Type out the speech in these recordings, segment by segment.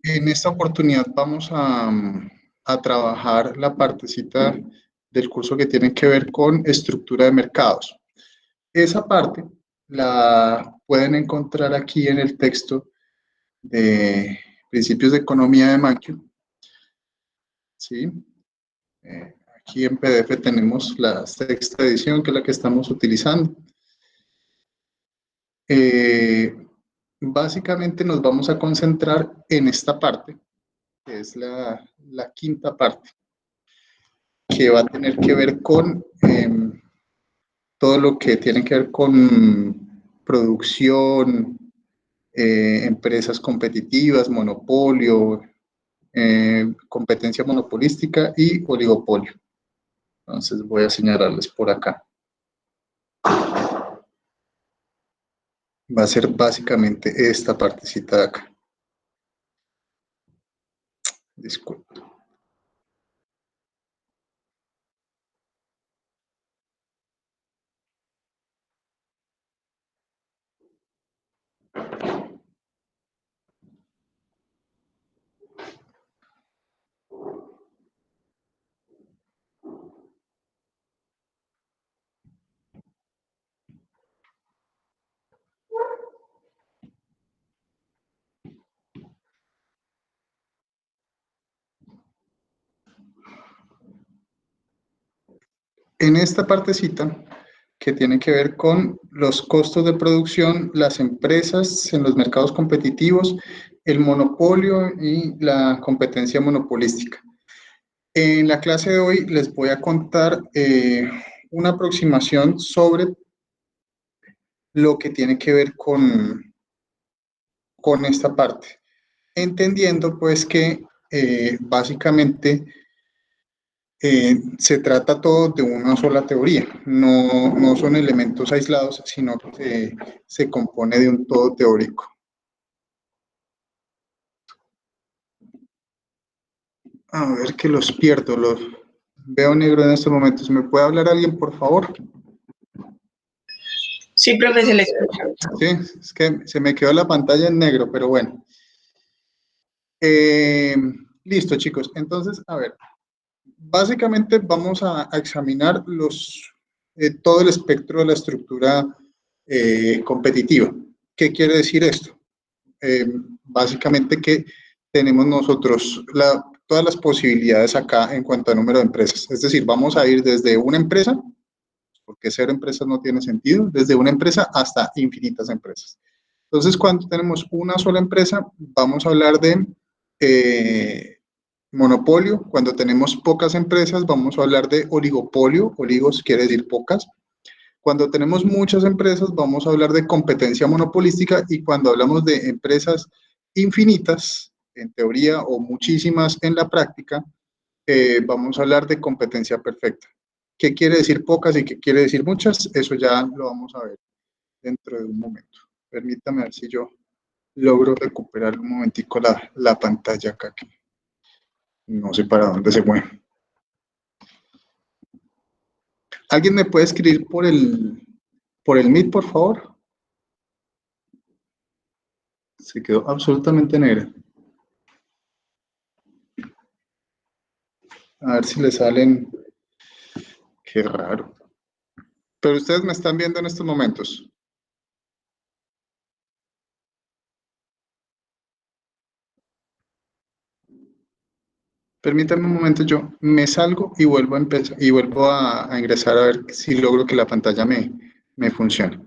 En esta oportunidad vamos a trabajar la partecita del curso que tiene que ver con estructura de mercados. Esa parte la pueden encontrar aquí en el texto de Principios de Economía de Mankio, ¿sí? Aquí en PDF tenemos la sexta edición, que es la que estamos utilizando. Eh, Básicamente nos vamos a concentrar en esta parte, que es la quinta parte, que va a tener que ver con todo lo que tiene que ver con producción, empresas competitivas, monopolio, competencia monopolística y oligopolio. Entonces voy a señalarles por acá. Va a ser básicamente esta partecita de acá. Disculpe. En esta partecita que tiene que ver con los costos de producción, las empresas en los mercados competitivos, el monopolio y la competencia monopolística. En la clase de hoy les voy a contar una aproximación sobre lo que tiene que ver con esta parte, entendiendo pues que básicamente se trata todo de una sola teoría, no son elementos aislados, sino que se compone de un todo teórico. A ver que los pierdo, los veo negro en estos momentos. ¿Me puede hablar alguien, por favor? Sí, profe, se le escucha. Sí, es que se me quedó la pantalla en negro, pero bueno. Listo, chicos. Entonces, a ver, básicamente vamos a examinar todo el espectro de la estructura competitiva. ¿Qué quiere decir esto? Básicamente que tenemos nosotros todas las posibilidades acá en cuanto a número de empresas. Es decir, vamos a ir desde una empresa, porque cero empresas no tiene sentido, desde una empresa hasta infinitas empresas. Entonces, cuando tenemos una sola empresa, vamos a hablar de monopolio. Cuando tenemos pocas empresas, vamos a hablar de oligopolio. Oligos quiere decir pocas. Cuando tenemos muchas empresas, vamos a hablar de competencia monopolística, y cuando hablamos de empresas infinitas, en teoría, o muchísimas en la práctica, vamos a hablar de competencia perfecta. ¿Qué quiere decir pocas y qué quiere decir muchas? Eso ya lo vamos a ver dentro de un momento. Permítame ver si yo logro recuperar un momentico la pantalla acá, que no sé para dónde se mueve. ¿Alguien me puede escribir por el Meet, por favor? Se quedó absolutamente negra. A ver si le salen. Qué raro. Pero ustedes me están viendo en estos momentos. Permítanme un momento, yo me salgo y vuelvo a empezar y vuelvo a ingresar a ver si logro que la pantalla me funcione.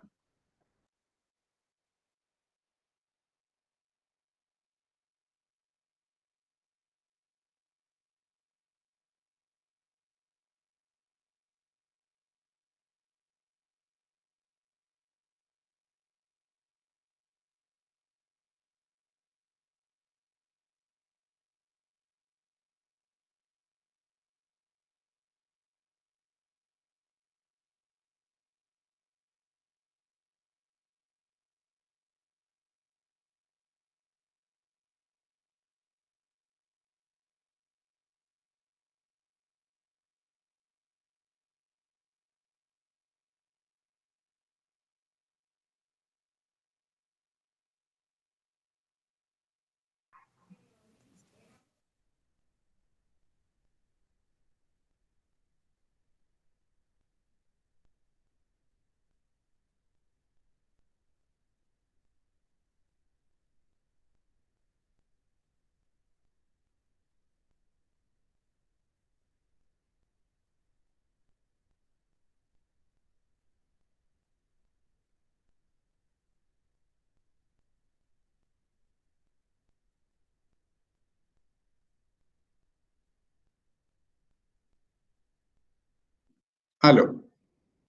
Aló,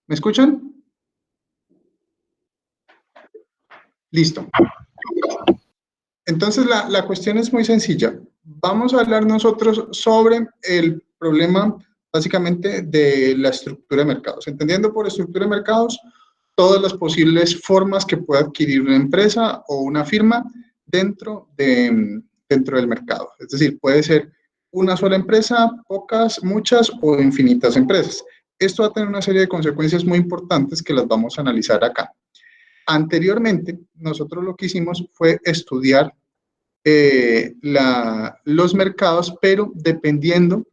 ¿me escuchan? Listo. Entonces, la cuestión es muy sencilla. Vamos a hablar nosotros sobre el problema básicamente de la estructura de mercados. Entendiendo por estructura de mercados todas las posibles formas que pueda adquirir una empresa o una firma dentro del mercado. Es decir, puede ser una sola empresa, pocas, muchas o infinitas empresas. Esto va a tener una serie de consecuencias muy importantes que las vamos a analizar acá. Anteriormente, nosotros lo que hicimos fue estudiar los mercados, pero dependiendo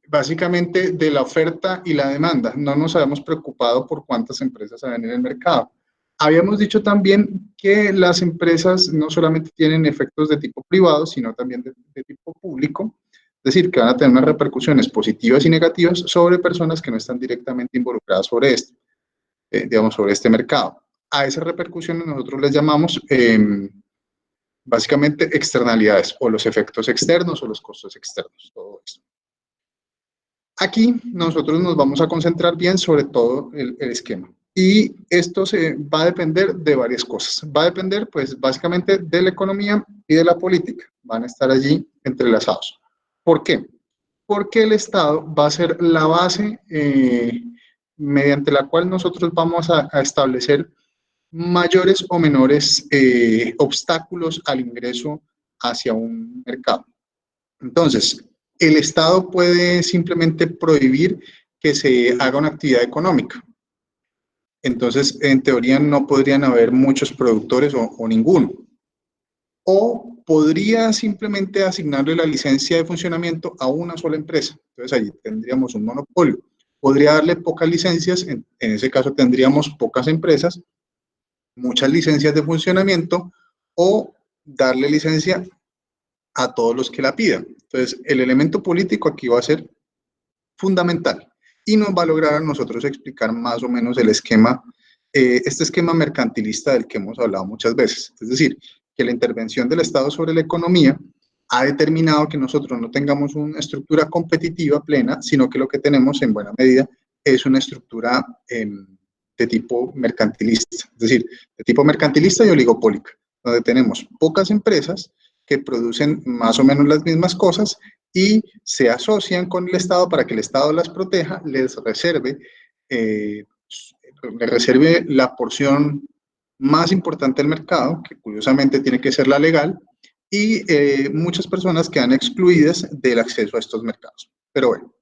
básicamente de la oferta y la demanda. No nos habíamos preocupado por cuántas empresas habían en el mercado. Habíamos dicho también que las empresas no solamente tienen efectos de tipo privado, sino también de tipo público, es decir, que van a tener unas repercusiones positivas y negativas sobre personas que no están directamente involucradas sobre esto, digamos, sobre este mercado. A esas repercusiones nosotros les llamamos básicamente externalidades o los efectos externos o los costos externos, todo eso. Aquí nosotros nos vamos a concentrar bien sobre todo el esquema. Y esto se va a depender de varias cosas. Va a depender, pues, básicamente de la economía y de la política. Van a estar allí entrelazados. ¿Por qué? Porque el Estado va a ser la base mediante la cual nosotros vamos a establecer mayores o menores obstáculos al ingreso hacia un mercado. Entonces, el Estado puede simplemente prohibir que se haga una actividad económica. Entonces, en teoría no podrían haber muchos productores o ninguno. O podría simplemente asignarle la licencia de funcionamiento a una sola empresa. Entonces, allí tendríamos un monopolio. Podría darle pocas licencias, en ese caso tendríamos pocas empresas, muchas licencias de funcionamiento, o darle licencia a todos los que la pidan. Entonces, el elemento político aquí va a ser fundamental y nos va a lograr a nosotros explicar más o menos el esquema, este esquema mercantilista del que hemos hablado muchas veces. Es decir, que la intervención del Estado sobre la economía ha determinado que nosotros no tengamos una estructura competitiva plena, sino que lo que tenemos en buena medida es una estructura de tipo mercantilista, es decir, de tipo mercantilista y oligopólica, donde tenemos pocas empresas que producen más o menos las mismas cosas y se asocian con el Estado para que el Estado las proteja, les reserve la porción más importante del mercado, que curiosamente tiene que ser la legal, y muchas personas quedan excluidas del acceso a estos mercados. Pero bueno,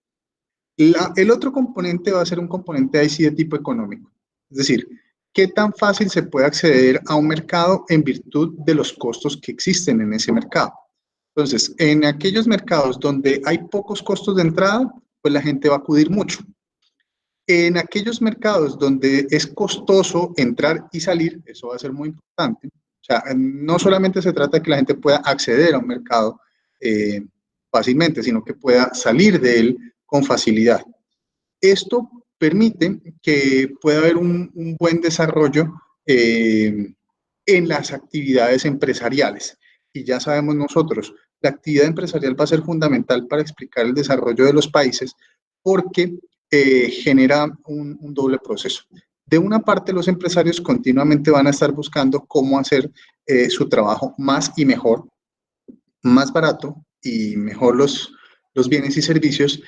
el otro componente va a ser un componente ahí sí de tipo económico. Es decir, ¿qué tan fácil se puede acceder a un mercado en virtud de los costos que existen en ese mercado? Entonces, en aquellos mercados donde hay pocos costos de entrada, pues la gente va a acudir mucho. En aquellos mercados donde es costoso entrar y salir, eso va a ser muy importante. O sea, no solamente se trata de que la gente pueda acceder a un mercado fácilmente, sino que pueda salir de él con facilidad. Esto permite que pueda haber un buen desarrollo en las actividades empresariales. Y ya sabemos nosotros, la actividad empresarial va a ser fundamental para explicar el desarrollo de los países porque genera un doble proceso. De una parte, los empresarios continuamente van a estar buscando cómo hacer su trabajo más y mejor, más barato y mejor los bienes y servicios,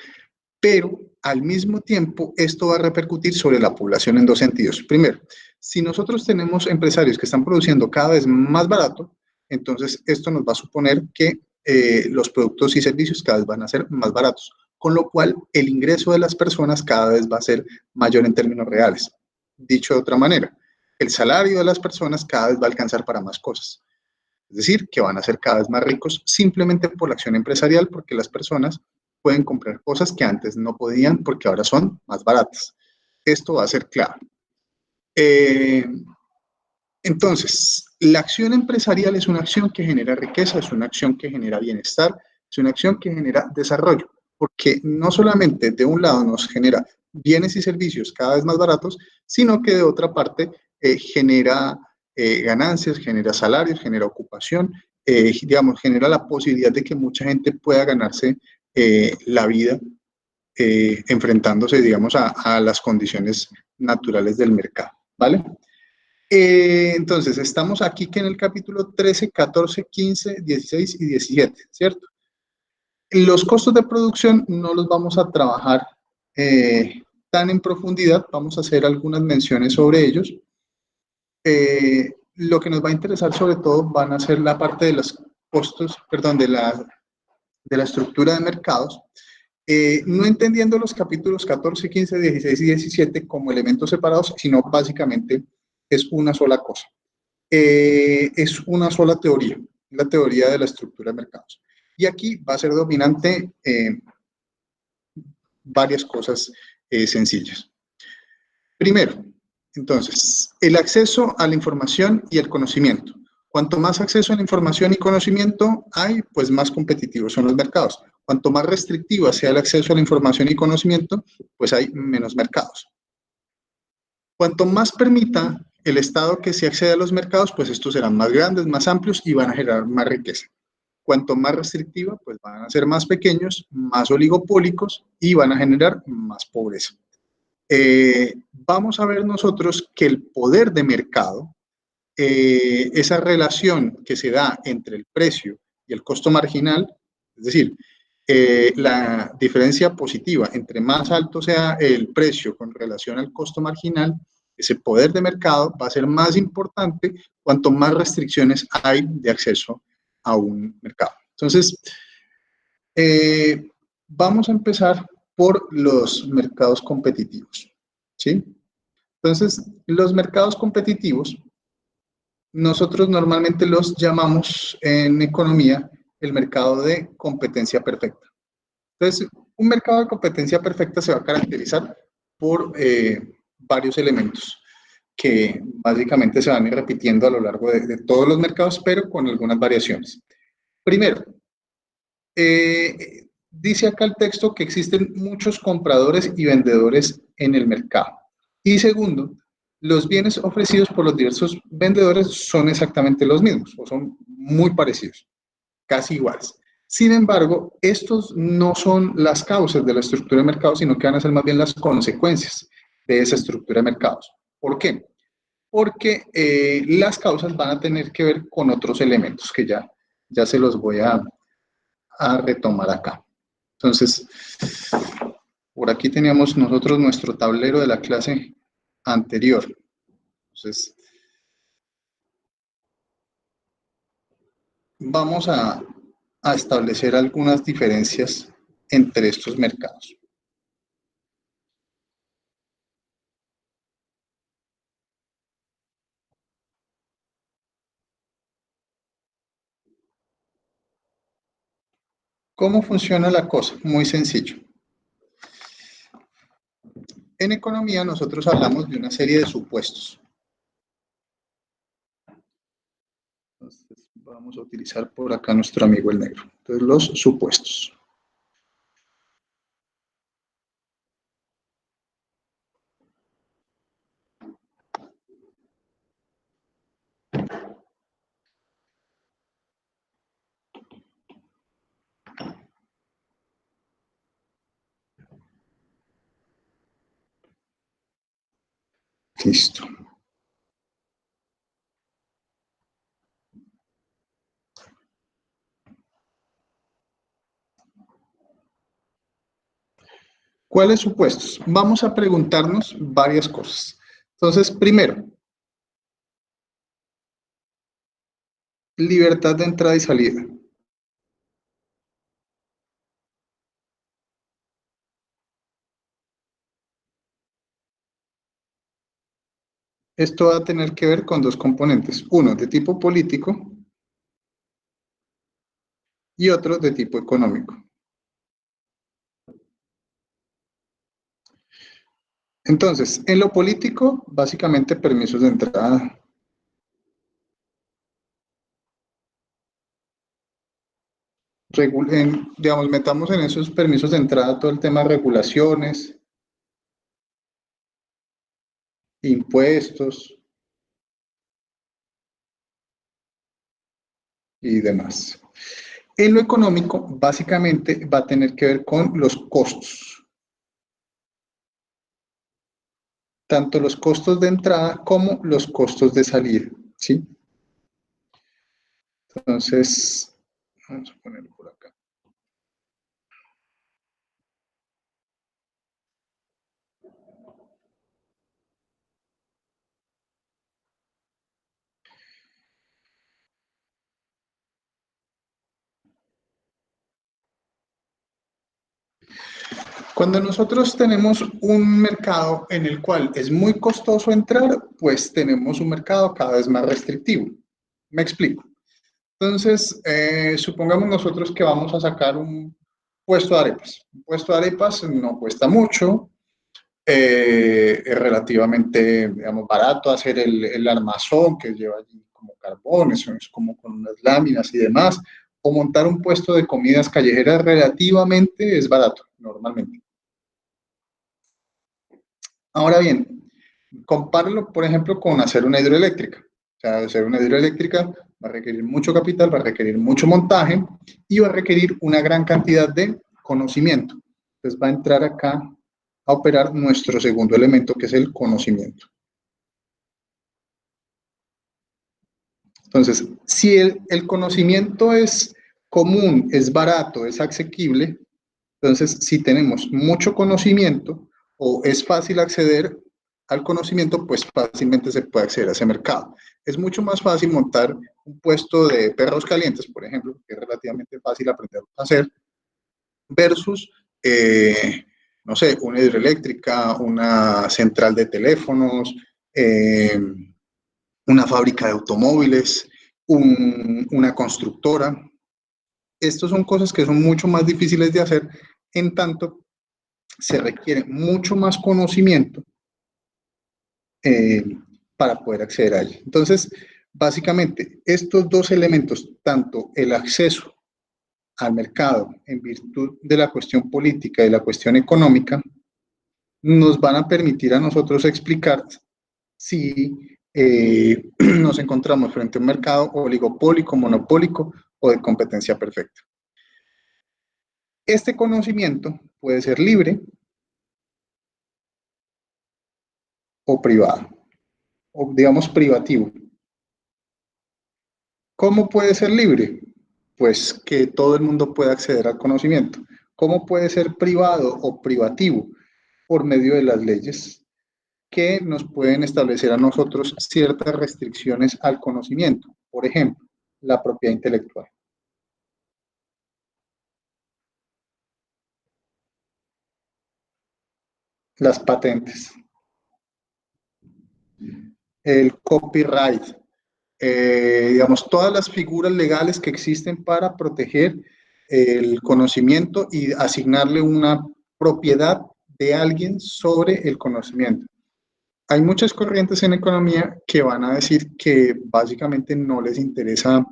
pero al mismo tiempo esto va a repercutir sobre la población en dos sentidos. Primero, si nosotros tenemos empresarios que están produciendo cada vez más barato, entonces esto nos va a suponer que los productos y servicios cada vez van a ser más baratos, con lo cual el ingreso de las personas cada vez va a ser mayor en términos reales. Dicho de otra manera, el salario de las personas cada vez va a alcanzar para más cosas. Es decir, que van a ser cada vez más ricos simplemente por la acción empresarial, porque las personas pueden comprar cosas que antes no podían porque ahora son más baratas. Esto va a ser clave. Entonces, la acción empresarial es una acción que genera riqueza, es una acción que genera bienestar, es una acción que genera desarrollo, porque no solamente de un lado nos genera bienes y servicios cada vez más baratos, sino que de otra parte genera ganancias, genera salarios, genera ocupación, digamos, genera la posibilidad de que mucha gente pueda ganarse la vida enfrentándose, digamos, a las condiciones naturales del mercado, ¿vale? Entonces, estamos aquí que en el capítulo 13, 14, 15, 16 y 17, ¿cierto? Los costos de producción no los vamos a trabajar tan en profundidad, vamos a hacer algunas menciones sobre ellos. Lo que nos va a interesar sobre todo van a ser la parte de los costos, perdón, de la estructura de mercados, no entendiendo los capítulos 14, 15, 16 y 17 como elementos separados, sino básicamente es una sola cosa. Es una sola teoría, la teoría de la estructura de mercados. Y aquí va a ser dominante varias cosas sencillas. Primero, entonces, el acceso a la información y el conocimiento. Cuanto más acceso a la información y conocimiento hay, pues más competitivos son los mercados. Cuanto más restrictiva sea el acceso a la información y conocimiento, pues hay menos mercados. Cuanto más permita el Estado que se acceda a los mercados, pues estos serán más grandes, más amplios y van a generar más riqueza. Cuanto más restrictiva, pues van a ser más pequeños, más oligopólicos y van a generar más pobreza. Vamos a ver nosotros que el poder de mercado, esa relación que se da entre el precio y el costo marginal, es decir, la diferencia positiva entre más alto sea el precio con relación al costo marginal, ese poder de mercado va a ser más importante cuanto más restricciones hay de acceso a un mercado. Entonces, vamos a empezar por los mercados competitivos, ¿sí? Entonces, los mercados competitivos, nosotros normalmente los llamamos en economía el mercado de competencia perfecta. Entonces, un mercado de competencia perfecta se va a caracterizar por varios elementos que básicamente se van a ir repitiendo a lo largo de todos los mercados, pero con algunas variaciones. Primero, dice acá el texto que existen muchos compradores y vendedores en el mercado. Y segundo, los bienes ofrecidos por los diversos vendedores son exactamente los mismos o son muy parecidos, casi iguales. Sin embargo, estos no son las causas de la estructura de mercado, sino que van a ser más bien las consecuencias de esa estructura de mercados. ¿Por qué? Porque las causas van a tener que ver con otros elementos que ya se los voy a retomar acá. Entonces, por aquí teníamos nosotros nuestro tablero de la clase anterior. Entonces, vamos a establecer algunas diferencias entre estos mercados. ¿Cómo funciona la cosa? Muy sencillo. En economía nosotros hablamos de una serie de supuestos. Entonces, vamos a utilizar por acá nuestro amigo el negro. Entonces, los supuestos. Listo. ¿Cuáles supuestos? Vamos a preguntarnos varias cosas. Entonces, primero, libertad de entrada y salida. Esto va a tener que ver con dos componentes, uno de tipo político y otro de tipo económico. Entonces, en lo político, básicamente permisos de entrada. Digamos, metamos en esos permisos de entrada todo el tema de regulaciones, impuestos y demás. En lo económico, básicamente va a tener que ver con los costos. tanto los costos de entrada como los costos de salida, ¿sí? Entonces, vamos a ponerlo por acá. Cuando nosotros tenemos un mercado en el cual es muy costoso entrar, pues tenemos un mercado cada vez más restrictivo. Me explico. Entonces, supongamos nosotros que vamos a sacar un puesto de arepas. Un puesto de arepas no cuesta mucho, es relativamente, digamos, barato hacer el armazón que lleva allí como carbón, eso es como con unas láminas y demás, o montar un puesto de comidas callejeras relativamente es barato, normalmente. Ahora bien, compáralo, por ejemplo, con hacer una hidroeléctrica. O sea, hacer una hidroeléctrica va a requerir mucho capital, va a requerir mucho montaje y va a requerir una gran cantidad de conocimiento. Entonces va a entrar acá a operar nuestro segundo elemento, que es el conocimiento. Entonces, si el conocimiento es común, es barato, es asequible, entonces si tenemos mucho conocimiento o es fácil acceder al conocimiento, pues fácilmente se puede acceder a ese mercado. Es mucho más fácil montar un puesto de perros calientes, por ejemplo, que es relativamente fácil aprender a hacer, versus, no sé, una hidroeléctrica, una central de teléfonos, una fábrica de automóviles, una constructora. Estas son cosas que son mucho más difíciles de hacer, en tanto se requiere mucho más conocimiento eh, para poder acceder a ella. Entonces, básicamente, estos dos elementos, tanto el acceso al mercado en virtud de la cuestión política y la cuestión económica, nos van a permitir a nosotros explicar si nos encontramos frente a un mercado oligopólico, monopólico o de competencia perfecta. Este conocimiento puede ser libre o privado, o digamos privativo. ¿Cómo puede ser libre? Pues que todo el mundo pueda acceder al conocimiento. ¿Cómo puede ser privado o privativo? Por medio de las leyes que nos pueden establecer a nosotros ciertas restricciones al conocimiento. Por ejemplo, la propiedad intelectual. Las patentes, el copyright, digamos, todas las figuras legales que existen para proteger el conocimiento y asignarle una propiedad de alguien sobre el conocimiento. Hay muchas corrientes en economía que van a decir que básicamente no les interesa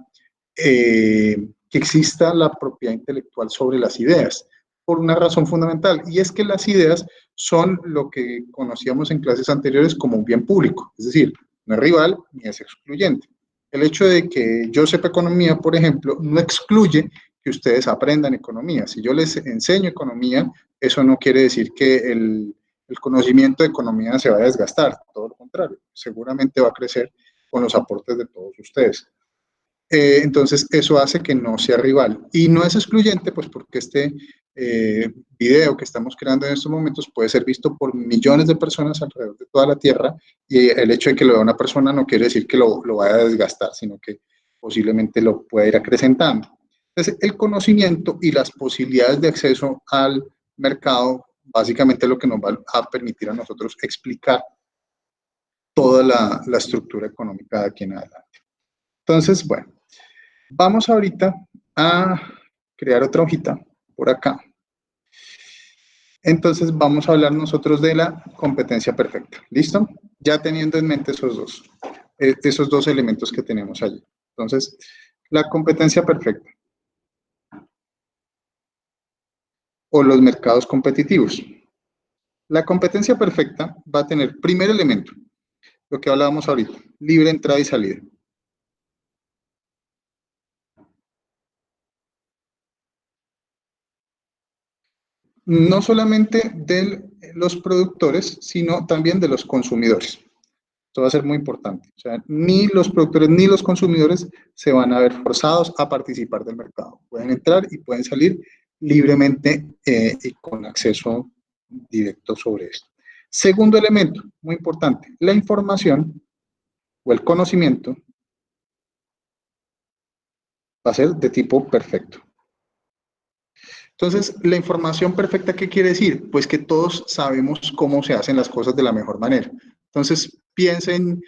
que exista la propiedad intelectual sobre las ideas, por una razón fundamental, y es que las ideas son lo que conocíamos en clases anteriores como un bien público, es decir, no es rival ni es excluyente. El hecho de que yo sepa economía, por ejemplo, no excluye que ustedes aprendan economía. Si yo les enseño economía, eso no quiere decir que el conocimiento de economía se va a desgastar, todo lo contrario, seguramente va a crecer con los aportes de todos ustedes. Entonces, eso hace que no sea rival. Y no es excluyente, pues porque este video que estamos creando en estos momentos puede ser visto por millones de personas alrededor de toda la Tierra, y el hecho de que lo vea una persona no quiere decir que lo vaya a desgastar, sino que posiblemente lo pueda ir acrecentando. Entonces, el conocimiento y las posibilidades de acceso al mercado, básicamente lo que nos va a permitir a nosotros explicar toda la estructura económica de aquí en adelante. Entonces, bueno, vamos ahorita a crear otra hojita por acá. Entonces vamos a hablar nosotros de la competencia perfecta. ¿Listo? Ya teniendo en mente esos dos elementos que tenemos allí. Entonces, la competencia perfecta o los mercados competitivos. La competencia perfecta va a tener primer elemento, lo que hablábamos ahorita, libre entrada y salida. No solamente del los productores, sino también de los consumidores. Esto va a ser muy importante. O sea, ni los productores ni los consumidores se van a ver forzados a participar del mercado. Pueden entrar y pueden salir libremente y con acceso directo sobre esto. Segundo elemento, muy importante, la información o el conocimiento va a ser de tipo perfecto. Entonces, la información perfecta, ¿qué quiere decir? Pues que todos sabemos cómo se hacen las cosas de la mejor manera. Entonces, piensen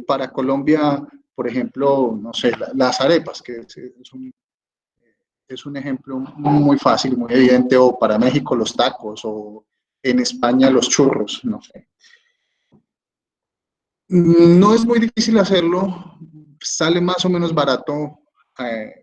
para Colombia, por ejemplo, no sé, las arepas, que es un ejemplo muy fácil, muy evidente, o para México los tacos, o en España los churros, no sé. No es muy difícil hacerlo, sale más o menos barato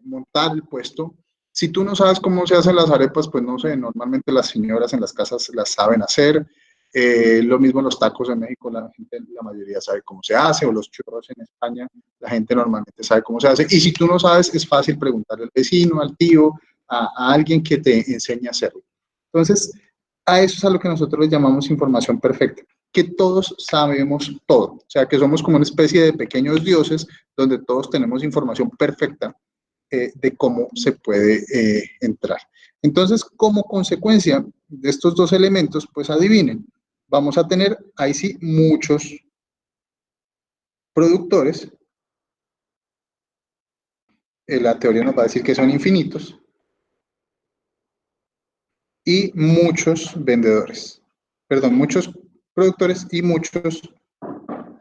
montar el puesto. Si tú no sabes cómo se hacen las arepas, pues no sé, normalmente las señoras en las casas las saben hacer. Lo mismo los tacos en México, la gente, la mayoría sabe cómo se hace, o los churros en España, la gente normalmente sabe cómo se hace. Y si tú no sabes, es fácil preguntarle al vecino, al tío, a alguien que te enseñe a hacerlo. Entonces, a eso es a lo que nosotros le llamamos información perfecta, que todos sabemos todo, o sea, que somos como una especie de pequeños dioses donde todos tenemos información perfecta de cómo se puede entrar. Entonces, como consecuencia de estos dos elementos, pues adivinen, vamos a tener ahí sí muchos productores, la teoría nos va a decir que son infinitos, y muchos vendedores, perdón, muchos productores y muchos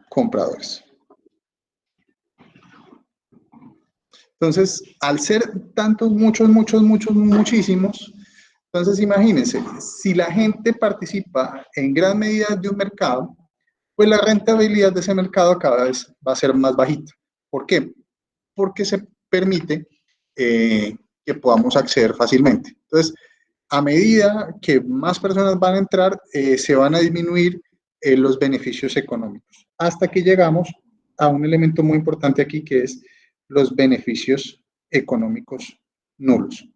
compradores. Entonces, al ser tantos, muchísimos, entonces imagínense, si la gente participa en gran medida de un mercado, pues la rentabilidad de ese mercado cada vez va a ser más bajita. ¿Por qué? Porque se permite que podamos acceder fácilmente. Entonces, a medida que más personas van a entrar, se van a disminuir los beneficios económicos, hasta que llegamos a un elemento muy importante aquí, que es los beneficios económicos nulos.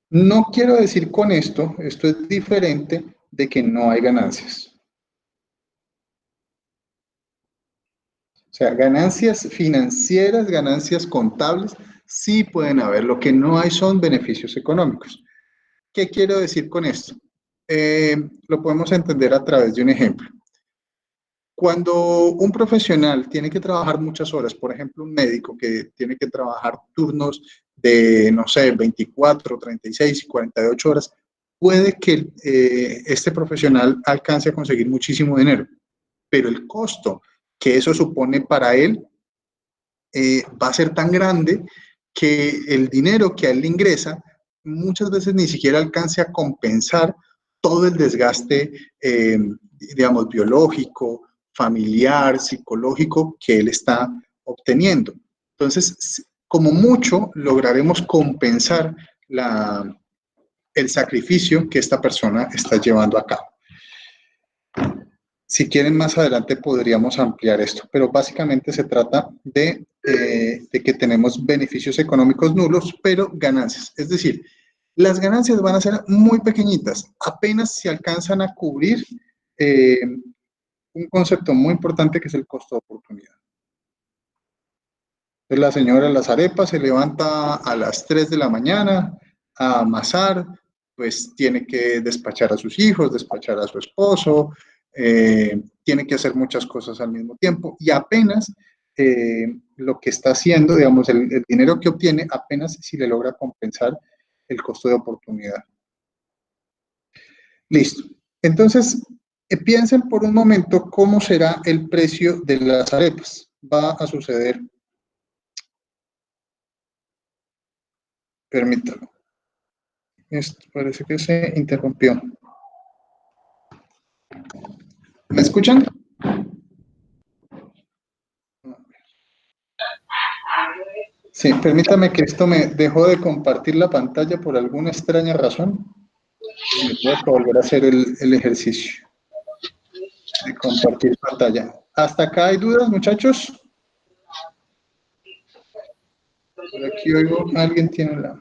No quiero decir con esto es diferente de que no hay ganancias. O sea, ganancias financieras, ganancias contables, sí pueden haber. Lo que no hay son beneficios económicos. ¿Qué quiero decir con esto? Lo podemos entender a través de un ejemplo. Cuando un profesional tiene que trabajar muchas horas, por ejemplo, un médico que tiene que trabajar turnos de, no sé, 24, 36 y 48 horas, puede que este profesional alcance a conseguir muchísimo dinero, pero el costo que eso supone para él va a ser tan grande que el dinero que a él le ingresa muchas veces ni siquiera alcance a compensar todo el desgaste, digamos, biológico, familiar, psicológico que él está obteniendo. Entonces, como mucho, lograremos compensar el sacrificio que esta persona está llevando a cabo. Si quieren, más adelante podríamos ampliar esto, pero básicamente se trata de que tenemos beneficios económicos nulos, pero ganancias. Es decir, las ganancias van a ser muy pequeñitas, apenas se alcanzan a cubrir un concepto muy importante que es el costo de oportunidad. Entonces, la señora Las Arepas se levanta a las 3 de la mañana a amasar, pues tiene que despachar a sus hijos, despachar a su esposo, tiene que hacer muchas cosas al mismo tiempo y apenas lo que está haciendo, digamos, el dinero que obtiene, apenas si le logra compensar el costo de oportunidad. Listo. Entonces, piensen por un momento cómo será el precio de las arepas. Va a suceder. Permítame. Esto parece que se interrumpió. ¿Me escuchan? Sí, permítame que esto me dejó de compartir la pantalla por alguna extraña razón. Me tengo que volver a hacer el ejercicio de compartir pantalla. ¿Hasta acá hay dudas, muchachos? Por aquí oigo, alguien tiene la...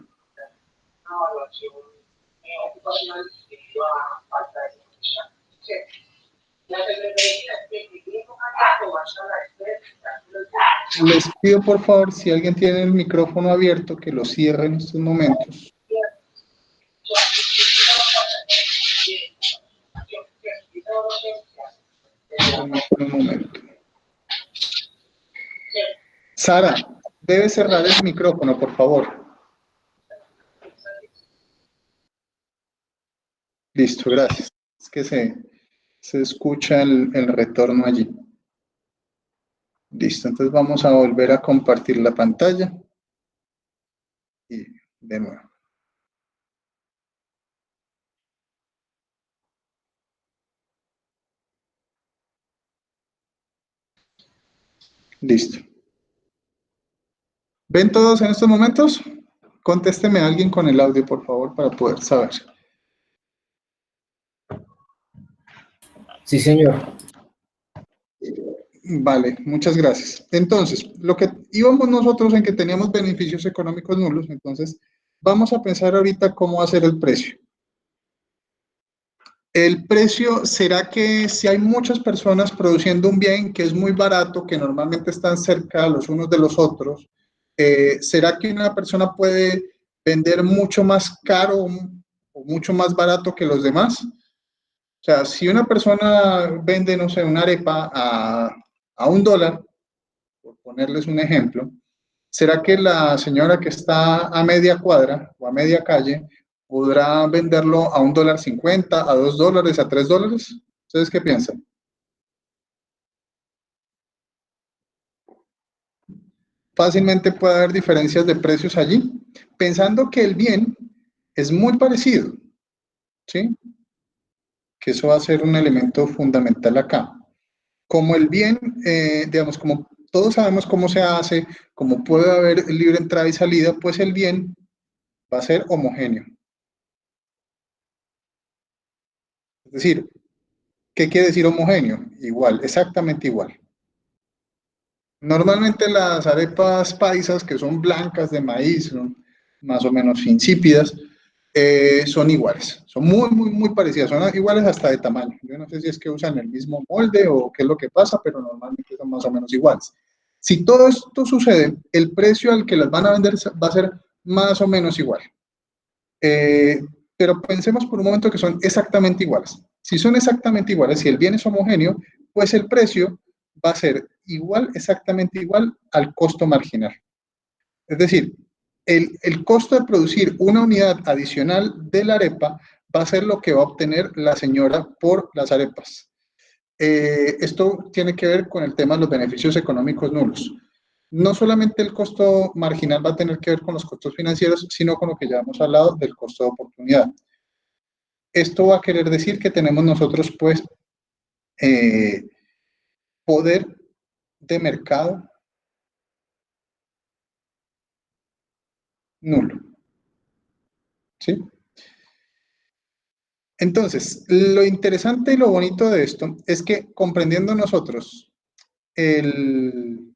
Les pido por favor, si alguien tiene el micrófono abierto, que lo cierre en estos momentos. Un momento. Sara, debe cerrar el micrófono, por favor. Listo, gracias. Es que se escucha el retorno allí. Listo, entonces vamos a volver a compartir la pantalla. Y de nuevo. Listo. ¿Ven todos en estos momentos? Contésteme a alguien con el audio, por favor, para poder saber. Sí, señor. Vale, muchas gracias. Entonces, lo que íbamos nosotros en que teníamos beneficios económicos nulos, entonces vamos a pensar ahorita cómo hacer el precio. El precio, ¿será que si hay muchas personas produciendo un bien que es muy barato, que normalmente están cerca los unos de los otros, ¿será que una persona puede vender mucho más caro o mucho más barato que los demás? O sea, si una persona vende, no sé, una arepa a $1, por ponerles un ejemplo, ¿será que la señora que está a media cuadra o a media calle podrá venderlo a $1.50, a $2, a $3? ¿Ustedes qué piensan? Fácilmente puede haber diferencias de precios allí, pensando que el bien es muy parecido, ¿sí? Que eso va a ser un elemento fundamental acá. Como el bien, digamos, como todos sabemos cómo se hace, como puede haber libre entrada y salida, pues el bien va a ser homogéneo. Es decir, ¿qué quiere decir homogéneo? Igual, exactamente igual. Normalmente las arepas paisas, que son blancas de maíz, son más o menos insípidas, son iguales, son muy parecidas, son iguales hasta de tamaño. Yo no sé si es que usan el mismo molde o qué es lo que pasa, pero normalmente son más o menos iguales. Si todo esto sucede, el precio al que las van a vender va a ser más o menos igual. Pero pensemos por un momento que son exactamente iguales. Si son exactamente iguales, si el bien es homogéneo, pues el precio va a ser igual, exactamente igual al costo marginal. Es decir, el costo de producir una unidad adicional de la arepa va a ser lo que va a obtener la señora por las arepas. Esto tiene que ver con el tema de los beneficios económicos nulos. No solamente el costo marginal va a tener que ver con los costos financieros, sino con lo que ya hemos hablado del costo de oportunidad. Esto va a querer decir que tenemos nosotros, pues, poder de mercado nulo. ¿Sí? Entonces, lo interesante y lo bonito de esto es que comprendiendo nosotros el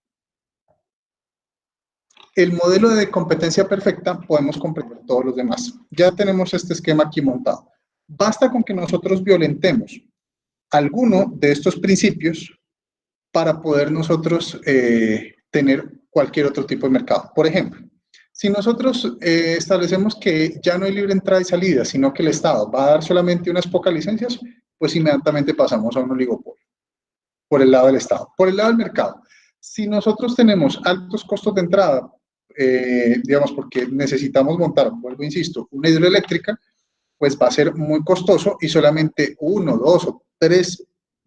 modelo de competencia perfecta, podemos comprender todos los demás. Ya tenemos este esquema aquí montado. Basta con que nosotros violentemos alguno de estos principios para poder nosotros tener cualquier otro tipo de mercado. Por ejemplo, si nosotros establecemos que ya no hay libre entrada y salida, sino que el Estado va a dar solamente unas pocas licencias, pues inmediatamente pasamos a un oligopolio por el lado del Estado. Por el lado del mercado, si nosotros tenemos altos costos de entrada, digamos, porque necesitamos montar, vuelvo, insisto, una hidroeléctrica, pues va a ser muy costoso y solamente 1, 2 o 3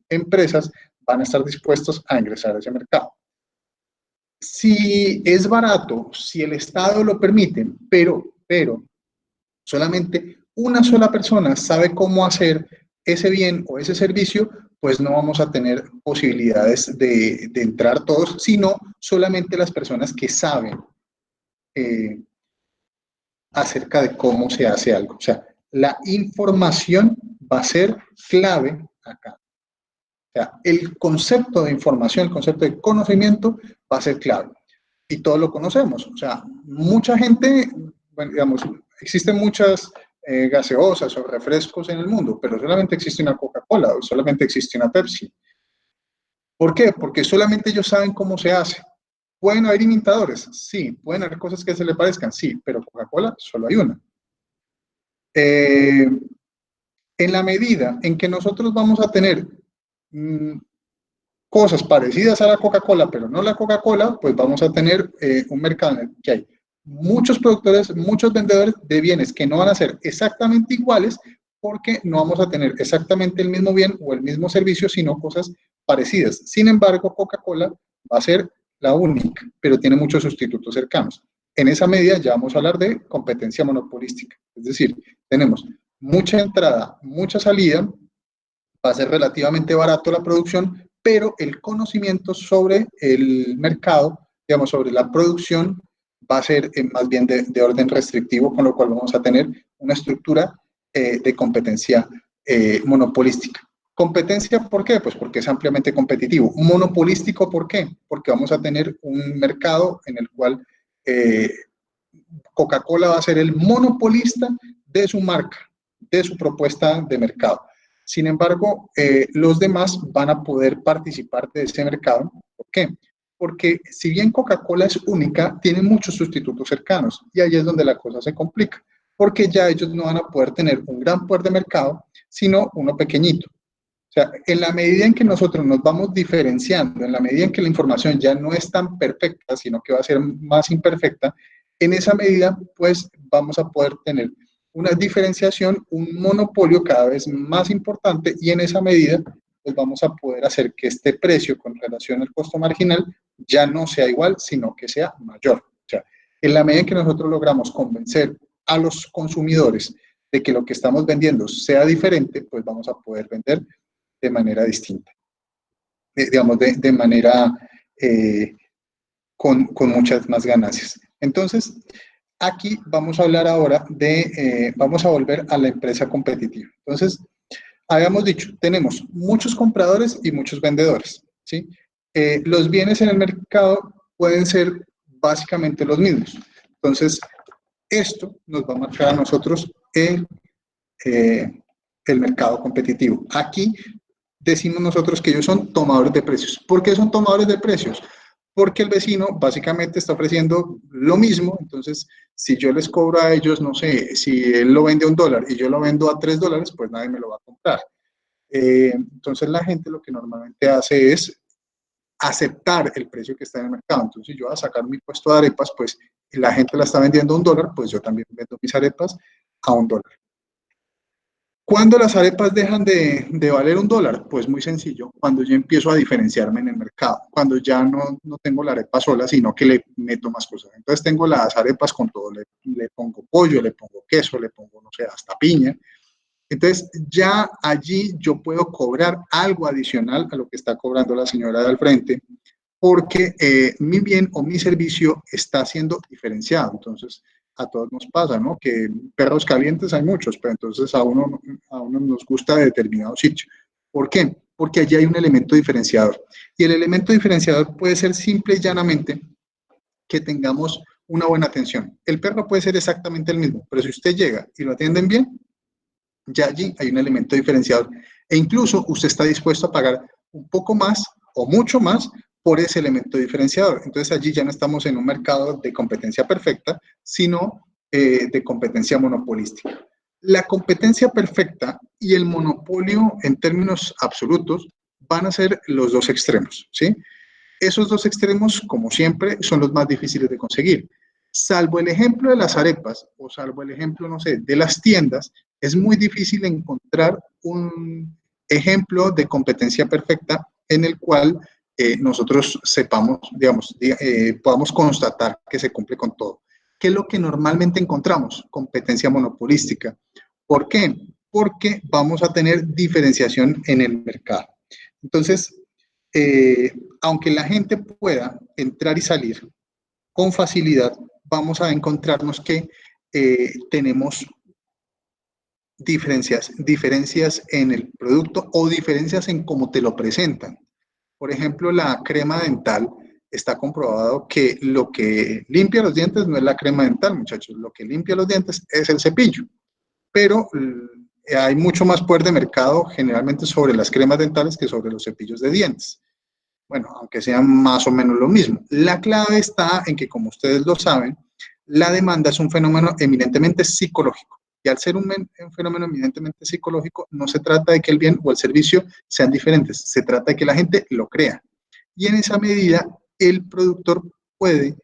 empresas van a estar dispuestos a ingresar a ese mercado. Si es barato, si el Estado lo permite, pero solamente una sola persona sabe cómo hacer ese bien o ese servicio, pues no vamos a tener posibilidades de entrar todos, sino solamente las personas que saben acerca de cómo se hace algo. O sea, la información va a ser clave acá. O sea, el concepto de información, el concepto de conocimiento va a ser clave. y todos lo conocemos. O sea, mucha gente, bueno, digamos, existen muchas gaseosas o refrescos en el mundo, pero solamente existe una Coca-Cola o solamente existe una Pepsi. ¿Por qué? Porque solamente ellos saben cómo se hace. ¿Pueden haber imitadores? Sí. ¿Pueden haber cosas que se le parezcan? Sí, pero Coca-Cola solo hay una. En la medida en que nosotros vamos a tener cosas parecidas a la Coca-Cola, pero no la Coca-Cola, pues vamos a tener un mercado en el que hay muchos productores, muchos vendedores de bienes que no van a ser exactamente iguales porque no vamos a tener exactamente el mismo bien o el mismo servicio, sino cosas parecidas. Sin embargo, Coca-Cola va a ser la única, pero tiene muchos sustitutos cercanos. En esa medida ya vamos a hablar de competencia monopolística, es decir, tenemos mucha entrada, mucha salida, va a ser relativamente barato la producción, pero el conocimiento sobre el mercado, digamos, sobre la producción, va a ser más bien de orden restrictivo, con lo cual vamos a tener una estructura de competencia monopolística. ¿Competencia por qué? Pues porque es ampliamente competitivo. Monopolístico, ¿por qué? Porque vamos a tener un mercado en el cual Coca-Cola va a ser el monopolista de su marca, de su propuesta de mercado. Sin embargo, los demás van a poder participar de ese mercado. ¿Por qué? Porque si bien Coca-Cola es única, tiene muchos sustitutos cercanos y ahí es donde la cosa se complica, porque ya ellos no van a poder tener un gran poder de mercado, sino uno pequeñito. O sea, en la medida en que nosotros nos vamos diferenciando, en la medida en que la información ya no es tan perfecta, sino que va a ser más imperfecta, en esa medida, pues vamos a poder tener una diferenciación, un monopolio cada vez más importante y en esa medida, pues vamos a poder hacer que este precio con relación al costo marginal ya no sea igual, sino que sea mayor. O sea, en la medida en que nosotros logramos convencer a los consumidores de que lo que estamos vendiendo sea diferente, pues vamos a poder vender de manera distinta, digamos, de manera con muchas más ganancias. Entonces, aquí vamos a hablar ahora vamos a volver a la empresa competitiva. Entonces, habíamos dicho, tenemos muchos compradores y muchos vendedores, ¿sí? Los bienes en el mercado pueden ser básicamente los mismos. Entonces, esto nos va a marcar a nosotros el mercado competitivo. Aquí decimos nosotros que ellos son tomadores de precios. ¿Por qué son tomadores de precios? Porque el vecino básicamente está ofreciendo lo mismo, entonces si yo les cobro a ellos, no sé, si él lo vende a $1 y yo lo vendo a $3, pues nadie me lo va a comprar. Entonces la gente lo que normalmente hace es aceptar el precio que está en el mercado. Entonces si yo voy a sacar mi puesto de arepas, pues la gente la está vendiendo a $1, pues yo también vendo mis arepas a $1. ¿Cuándo las arepas dejan de valer $1? Pues muy sencillo, cuando yo empiezo a diferenciarme en el mercado, cuando ya no tengo la arepa sola, sino que le meto más cosas. Entonces tengo las arepas con todo, le pongo pollo, le pongo queso, le pongo, no sé, hasta piña. Entonces ya allí yo puedo cobrar algo adicional a lo que está cobrando la señora de al frente, porque mi bien o mi servicio está siendo diferenciado. Entonces, a todos nos pasa, ¿no? Que perros calientes hay muchos, pero entonces a uno nos gusta de determinado sitio. ¿Por qué? Porque allí hay un elemento diferenciador. Y el elemento diferenciador puede ser simple y llanamente que tengamos una buena atención. El perro puede ser exactamente el mismo, pero si usted llega y lo atienden bien, ya allí hay un elemento diferenciador. E incluso usted está dispuesto a pagar un poco más o mucho más por ese elemento diferenciador. Entonces allí ya no estamos en un mercado de competencia perfecta, sino de competencia monopolística. La competencia perfecta y el monopolio en términos absolutos van a ser los dos extremos, ¿sí? Esos dos extremos, como siempre, son los más difíciles de conseguir. Salvo el ejemplo de las arepas o salvo el ejemplo, no sé, de las tiendas, es muy difícil encontrar un ejemplo de competencia perfecta en el cual nosotros sepamos, digamos, podamos constatar que se cumple con todo. ¿Qué es lo que normalmente encontramos? Competencia monopolística. ¿Por qué? Porque vamos a tener diferenciación en el mercado. Entonces, aunque la gente pueda entrar y salir con facilidad, vamos a encontrarnos que tenemos diferencias en el producto o diferencias en cómo te lo presentan. Por ejemplo, la crema dental está comprobado que lo que limpia los dientes no es la crema dental, muchachos, lo que limpia los dientes es el cepillo, pero hay mucho más poder de mercado generalmente sobre las cremas dentales que sobre los cepillos de dientes. Bueno, aunque sean más o menos lo mismo. La clave está en que, como ustedes lo saben, la demanda es un fenómeno eminentemente psicológico. Y al ser un fenómeno eminentemente psicológico, no se trata de que el bien o el servicio sean diferentes, se trata de que la gente lo crea. Y en esa medida, el productor puede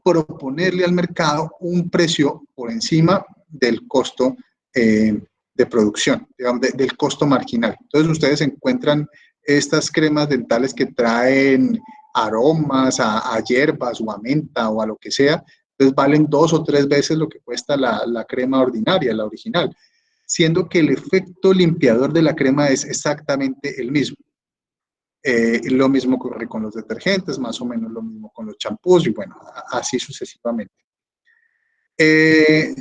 proponerle al mercado un precio por encima del costo de producción, digamos, del costo marginal. Entonces, ustedes encuentran estas cremas dentales que traen aromas a hierbas o a menta o a lo que sea, entonces valen 2 o 3 veces lo que cuesta la crema ordinaria, la original, siendo que el efecto limpiador de la crema es exactamente el mismo. Lo mismo ocurre con los detergentes, más o menos lo mismo con los champús y bueno, así sucesivamente. El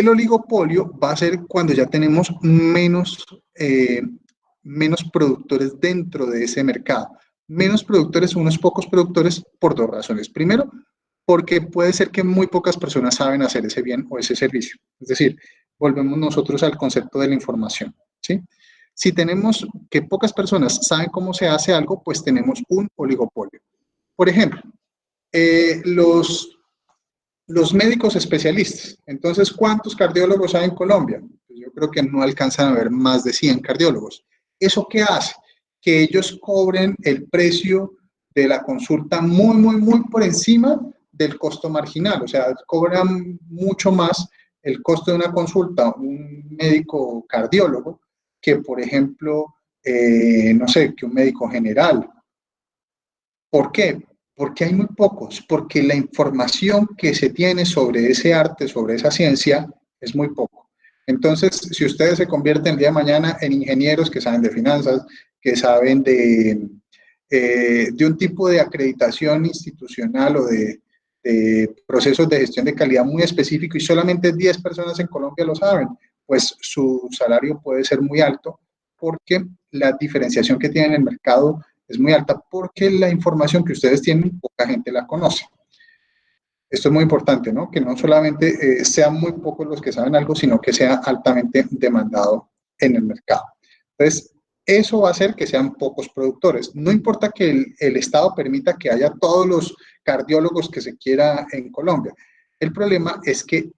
oligopolio va a ser cuando ya tenemos menos productores dentro de ese mercado. Menos productores, unos pocos productores, por 2 razones. Primero, porque puede ser que muy pocas personas saben hacer ese bien o ese servicio. Es decir, volvemos nosotros al concepto de la información, ¿sí? Si tenemos que pocas personas saben cómo se hace algo, pues tenemos un oligopolio. Por ejemplo, los médicos especialistas. Entonces, ¿cuántos cardiólogos hay en Colombia? Pues yo creo que no alcanzan a haber más de 100 cardiólogos. ¿Eso qué hace? Que ellos cobren el precio de la consulta muy, muy, muy por encima del costo marginal. O sea, cobran mucho más el costo de una consulta un médico cardiólogo que, por ejemplo, no sé, que un médico general. ¿Por qué? Porque hay muy pocos, porque la información que se tiene sobre ese arte, sobre esa ciencia, es muy poco. Entonces, si ustedes se convierten el día de mañana en ingenieros que saben de finanzas, que saben de un tipo de acreditación institucional o de procesos de gestión de calidad muy específico y solamente 10 personas en Colombia lo saben, pues su salario puede ser muy alto porque la diferenciación que tiene en el mercado es muy alta porque la información que ustedes tienen, poca gente la conoce. Esto es muy importante, ¿no? Que no solamente sean muy pocos los que saben algo, sino que sea altamente demandado en el mercado. Entonces, eso va a hacer que sean pocos productores. No importa que el Estado permita que haya todos los cardiólogos que se quiera en Colombia. El problema es que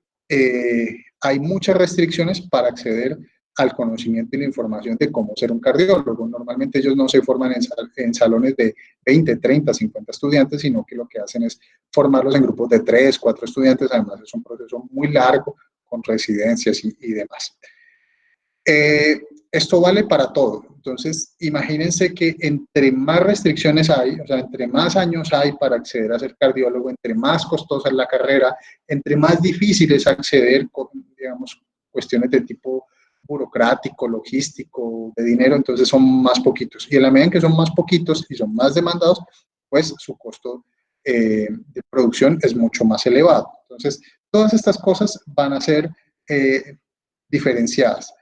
hay muchas restricciones para acceder al conocimiento y la información de cómo ser un cardiólogo. Normalmente ellos no se forman en salones de 20, 30, 50 estudiantes, sino que lo que hacen es formarlos en grupos de 3, 4 estudiantes. Además, es un proceso muy largo con residencias y demás. Esto vale para todo. Entonces, imagínense que entre más restricciones hay, o sea, entre más años hay para acceder a ser cardiólogo, entre más costosa es la carrera, entre más difícil es acceder con, digamos, cuestiones de tipo burocrático, logístico, de dinero, entonces son más poquitos. Y en la medida en que son más poquitos y son más demandados, pues su costo de producción es mucho más elevado. Entonces, todas estas cosas van a ser diferenciadas.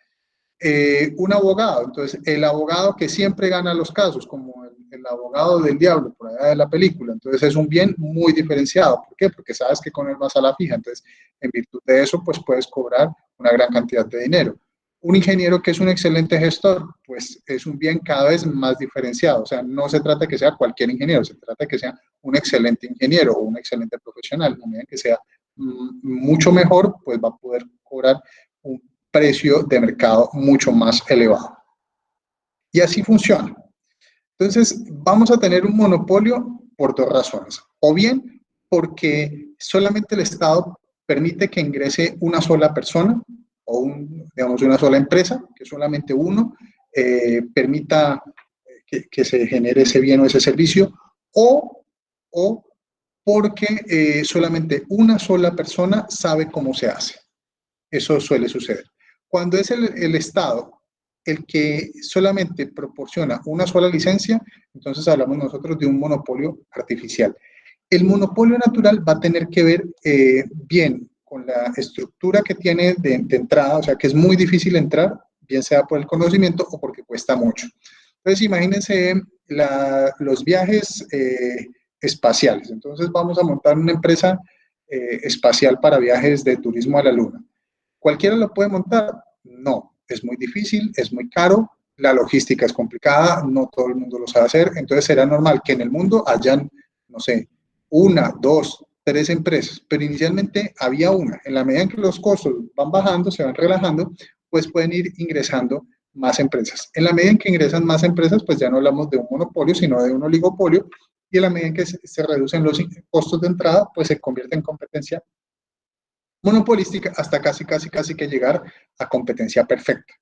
Un abogado, entonces el abogado que siempre gana los casos, como el abogado del diablo por allá de la película, entonces es un bien muy diferenciado. ¿Por qué? Porque sabes que con él vas a la fija, entonces en virtud de eso pues puedes cobrar una gran cantidad de dinero. Un ingeniero que es un excelente gestor, pues es un bien cada vez más diferenciado, o sea, no se trata de que sea cualquier ingeniero, se trata de que sea un excelente ingeniero o un excelente profesional. A medida que sea mucho mejor, pues va a poder cobrar un precio de mercado mucho más elevado. Y así funciona. Entonces, vamos a tener un monopolio por 2 razones. O bien porque solamente el Estado permite que ingrese una sola persona o digamos una sola empresa, que solamente uno permita que se genere ese bien o ese servicio, o porque solamente una sola persona sabe cómo se hace. Eso suele suceder. Cuando es el Estado el que solamente proporciona una sola licencia, entonces hablamos nosotros de un monopolio artificial. El monopolio natural va a tener que ver bien con la estructura que tiene de entrada, o sea que es muy difícil entrar, bien sea por el conocimiento o porque cuesta mucho. Entonces imagínense los viajes espaciales. Entonces vamos a montar una empresa espacial para viajes de turismo a la Luna. ¿Cualquiera lo puede montar? No, es muy difícil, es muy caro, la logística es complicada, no todo el mundo lo sabe hacer, entonces será normal que en el mundo hayan, no sé, una, dos, tres empresas, pero inicialmente había una. En la medida en que los costos van bajando, se van relajando, pues pueden ir ingresando más empresas. En la medida en que ingresan más empresas, pues ya no hablamos de un monopolio, sino de un oligopolio, y en la medida en que se reducen los costos de entrada, pues se convierte en competencia monopolística hasta casi que llegar a competencia perfecta.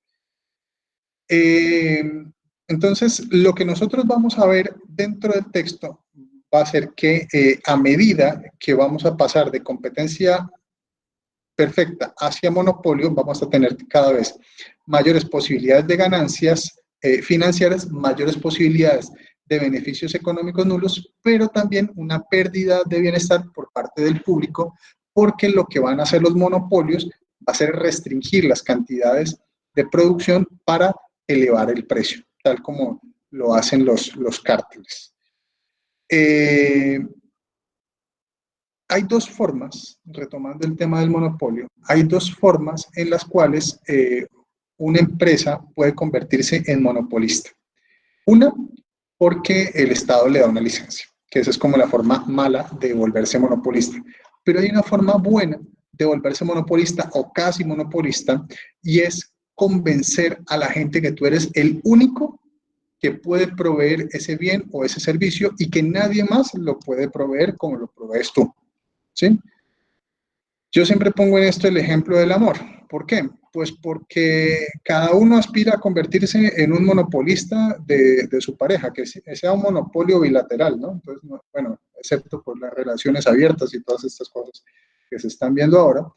Entonces, lo que nosotros vamos a ver dentro del texto va a ser que a medida que vamos a pasar de competencia perfecta hacia monopolio, vamos a tener cada vez mayores posibilidades de ganancias financieras, mayores posibilidades de beneficios económicos nulos, pero también una pérdida de bienestar por parte del público, porque lo que van a hacer los monopolios va a ser restringir las cantidades de producción para elevar el precio, tal como lo hacen los cárteles. Hay dos formas, retomando el tema del monopolio, hay dos formas en las cuales una empresa puede convertirse en monopolista. Una, porque el Estado le da una licencia, que esa es como la forma mala de volverse monopolista. Pero hay una forma buena de volverse monopolista o casi monopolista, y es convencer a la gente que tú eres el único que puede proveer ese bien o ese servicio y que nadie más lo puede proveer como lo provees tú. ¿Sí? Yo siempre pongo en esto el ejemplo del amor. ¿Por qué? Pues porque cada uno aspira a convertirse en un monopolista de su pareja, que sea un monopolio bilateral, ¿no? Entonces, bueno, excepto por las relaciones abiertas y todas estas cosas que se están viendo ahora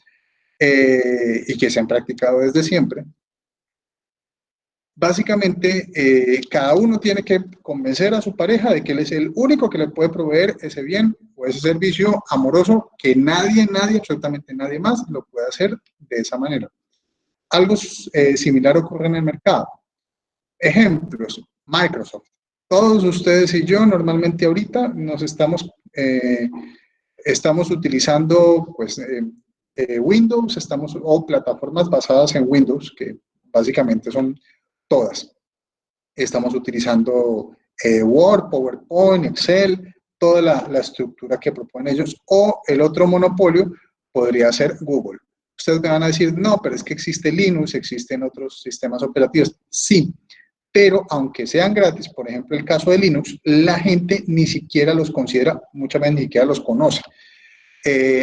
y que se han practicado desde siempre. Básicamente, cada uno tiene que convencer a su pareja de que él es el único que le puede proveer ese bien o ese servicio amoroso que nadie, absolutamente nadie más lo puede hacer de esa manera. Algo similar ocurre en el mercado. Ejemplos, Microsoft. Todos ustedes y yo normalmente ahorita nos estamos utilizando pues, Windows, o plataformas basadas en Windows, que básicamente son todas. Estamos utilizando Word, PowerPoint, Excel, toda la estructura que proponen ellos. O el otro monopolio podría ser Google. Ustedes me van a decir, no, pero es que existe Linux, existen otros sistemas operativos. Sí, pero aunque sean gratis, por ejemplo, el caso de Linux, la gente ni siquiera los considera, muchas veces ni siquiera los conoce.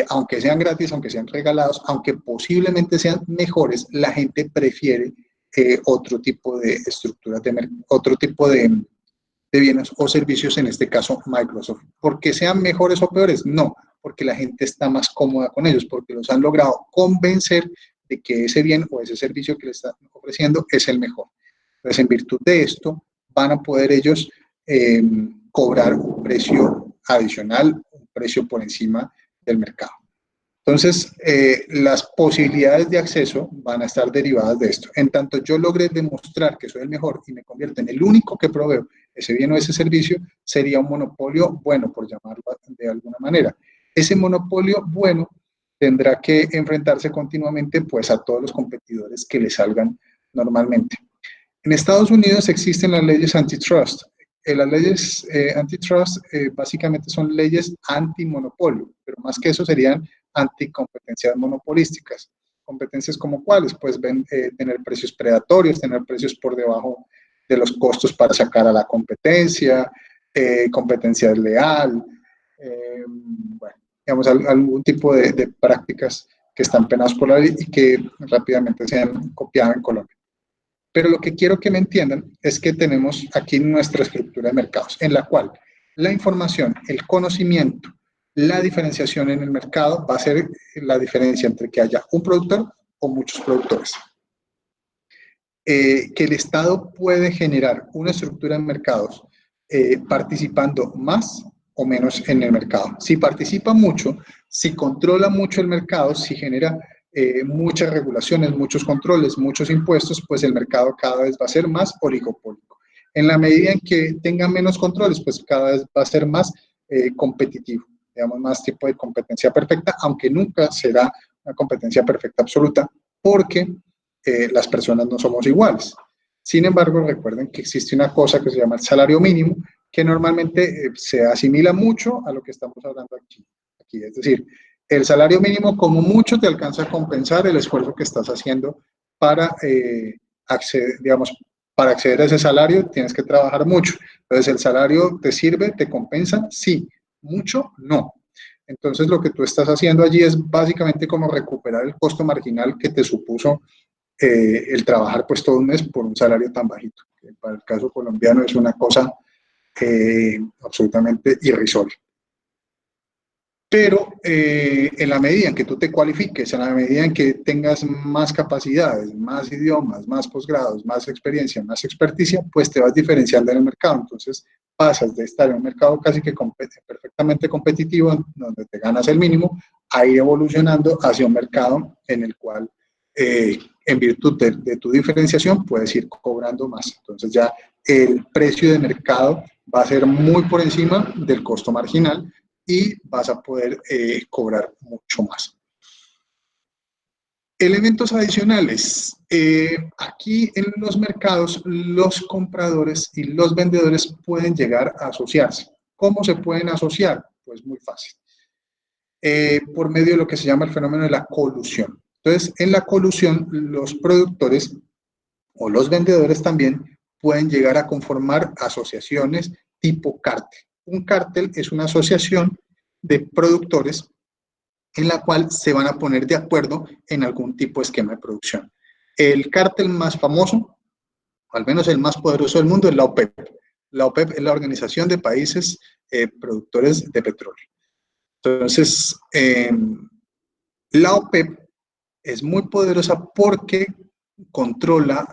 Aunque sean gratis, aunque sean regalados, aunque posiblemente sean mejores, la gente prefiere otro tipo de estructuras, otro tipo de bienes o servicios, en este caso Microsoft. ¿Porque sean mejores o peores? No, porque la gente está más cómoda con ellos, porque los han logrado convencer de que ese bien o ese servicio que le están ofreciendo es el mejor. Entonces, en virtud de esto, van a poder ellos cobrar un precio adicional, un precio por encima del mercado. Entonces, las posibilidades de acceso van a estar derivadas de esto. En tanto yo logre demostrar que soy el mejor y me convierto en el único que proveo ese bien o ese servicio, sería un monopolio bueno, por llamarlo de alguna manera. Ese monopolio bueno tendrá que enfrentarse continuamente pues, a todos los competidores que le salgan normalmente. En Estados Unidos existen las leyes antitrust. Las leyes antitrust básicamente son leyes antimonopolio, pero más que eso serían anticompetencias monopolísticas. ¿Competencias como cuáles? Pues tener precios predatorios, tener precios por debajo de los costos para sacar a la competencia, competencia desleal, bueno, digamos, algún tipo de prácticas que están penadas por la ley y que rápidamente se han copiado en Colombia. Pero lo que quiero que me entiendan es que tenemos aquí nuestra estructura de mercados, en la cual la información, el conocimiento, la diferenciación en el mercado va a ser la diferencia entre que haya un productor o muchos productores. Que el Estado puede generar una estructura de mercados participando más o menos en el mercado. Si participa mucho, si controla mucho el mercado, si genera muchas regulaciones, muchos controles, muchos impuestos, pues el mercado cada vez va a ser más oligopólico. En la medida en que tenga menos controles, pues cada vez va a ser más competitivo, digamos, más tipo de competencia perfecta, aunque nunca será una competencia perfecta absoluta, porque las personas no somos iguales. Sin embargo, recuerden que existe una cosa que se llama el salario mínimo, que normalmente se asimila mucho a lo que estamos hablando aquí. Es decir, el salario mínimo como mucho te alcanza a compensar el esfuerzo que estás haciendo para acceder, digamos, para acceder a ese salario tienes que trabajar mucho. Entonces, ¿el salario te sirve, te compensa? Sí. ¿Mucho? No. Entonces, lo que tú estás haciendo allí es básicamente como recuperar el costo marginal que te supuso el trabajar pues todo un mes por un salario tan bajito. Que para el caso colombiano es una cosa absolutamente irrisoria. Pero en la medida en que tú te cualifiques, en la medida en que tengas más capacidades, más idiomas, más posgrados, más experiencia, más experticia, pues te vas diferenciando en el mercado. Entonces pasas de estar en un mercado casi que perfectamente competitivo, donde te ganas el mínimo, a ir evolucionando hacia un mercado en el cual, en virtud de tu diferenciación, puedes ir cobrando más. Entonces ya el precio de mercado va a ser muy por encima del costo marginal, y vas a poder cobrar mucho más. Elementos adicionales. Aquí en los mercados, los compradores y los vendedores pueden llegar a asociarse. ¿Cómo se pueden asociar? Pues muy fácil. Por medio de lo que se llama el fenómeno de la colusión. Entonces, en la colusión, los productores o los vendedores también pueden llegar a conformar asociaciones tipo cártel. Un cártel es una asociación de productores en la cual se van a poner de acuerdo en algún tipo de esquema de producción. El cártel más famoso, o al menos el más poderoso del mundo, es la OPEP. La OPEP es la Organización de Países Productores de Petróleo. Entonces, la OPEP es muy poderosa porque controla,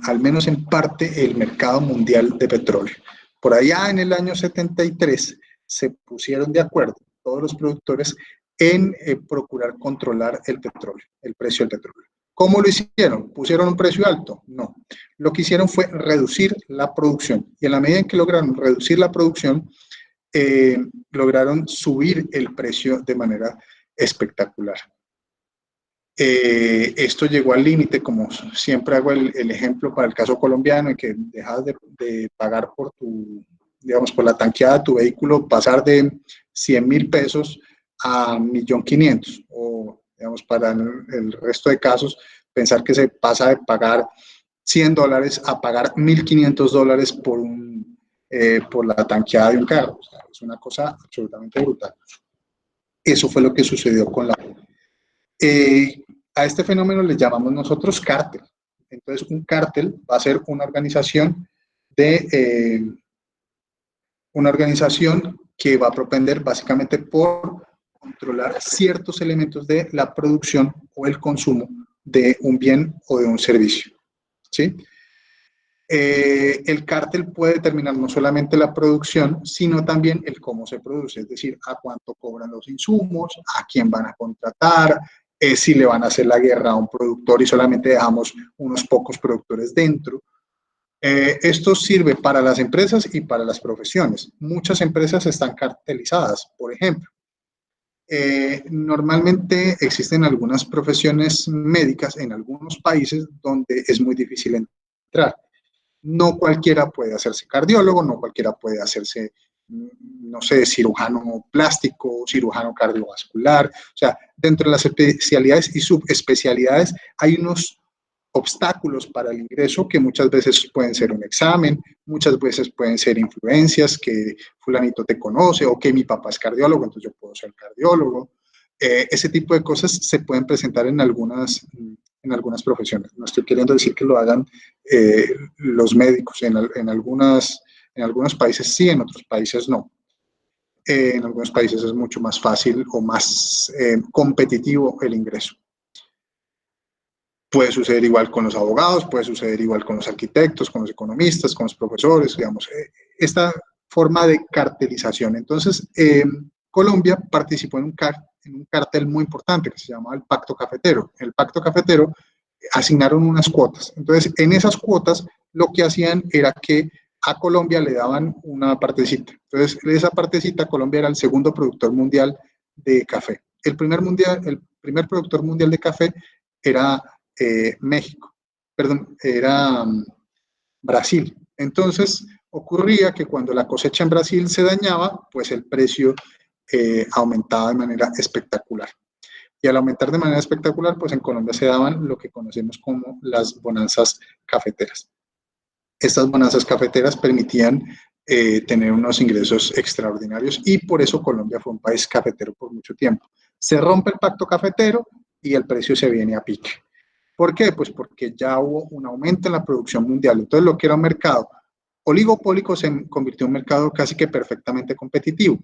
al menos en parte, el mercado mundial de petróleo. Por allá en el año 73 se pusieron de acuerdo todos los productores en procurar controlar el petróleo, el precio del petróleo. ¿Cómo lo hicieron? ¿Pusieron un precio alto? No. Lo que hicieron fue reducir la producción. Y en la medida en que lograron reducir la producción, lograron subir el precio de manera espectacular. Esto llegó al límite, como siempre hago el ejemplo para el caso colombiano, en que dejas de pagar por tu, digamos, por la tanqueada de tu vehículo, pasar de 100.000 pesos a 1.500.000, o digamos, para el resto de casos, pensar que se pasa de pagar $100 a pagar $1.500 por la tanqueada de un carro. O sea, es una cosa absolutamente brutal. Eso fue lo que sucedió con la... A este fenómeno le llamamos nosotros cártel. Entonces, un cártel va a ser una organización que va a propender básicamente por controlar ciertos elementos de la producción o el consumo de un bien o de un servicio. ¿Sí? El cártel puede determinar no solamente la producción, sino también el cómo se produce, es decir, a cuánto cobran los insumos, a quién van a contratar, si le van a hacer la guerra a un productor y solamente dejamos unos pocos productores dentro. Esto sirve para las empresas y para las profesiones. Muchas empresas están cartelizadas, por ejemplo. Normalmente existen algunas profesiones médicas en algunos países donde es muy difícil entrar. No cualquiera puede hacerse cardiólogo, no cualquiera puede hacerse, no sé, cirujano plástico, cirujano cardiovascular. O sea, dentro de las especialidades y subespecialidades hay unos obstáculos para el ingreso que muchas veces pueden ser un examen, muchas veces pueden ser influencias, que fulanito te conoce o que mi papá es cardiólogo, entonces yo puedo ser cardiólogo. Ese tipo de cosas se pueden presentar en algunas profesiones. No estoy queriendo decir que lo hagan los médicos. En algunos países sí, en otros países no. En algunos países es mucho más fácil o más competitivo el ingreso. Puede suceder igual con los abogados, puede suceder igual con los arquitectos, con los economistas, con los profesores, digamos, esta forma de cartelización. Entonces, Colombia participó en un cartel muy importante que se llamaba el Pacto Cafetero. El Pacto Cafetero asignaron unas cuotas. Entonces, en esas cuotas, lo que hacían era que a Colombia le daban una partecita. Entonces, esa partecita, Colombia era el segundo productor mundial de café. El primer productor mundial de café era México, perdón, era Brasil. Entonces, ocurría que cuando la cosecha en Brasil se dañaba, pues el precio aumentaba de manera espectacular. Y al aumentar de manera espectacular, pues en Colombia se daban lo que conocemos como las bonanzas cafeteras. Estas bonanzas cafeteras permitían tener unos ingresos extraordinarios y por eso Colombia fue un país cafetero por mucho tiempo. Se rompe el pacto cafetero y el precio se viene a pique. ¿Por qué? Pues porque ya hubo un aumento en la producción mundial. Entonces, lo que era un mercado oligopólico se convirtió en un mercado casi que perfectamente competitivo.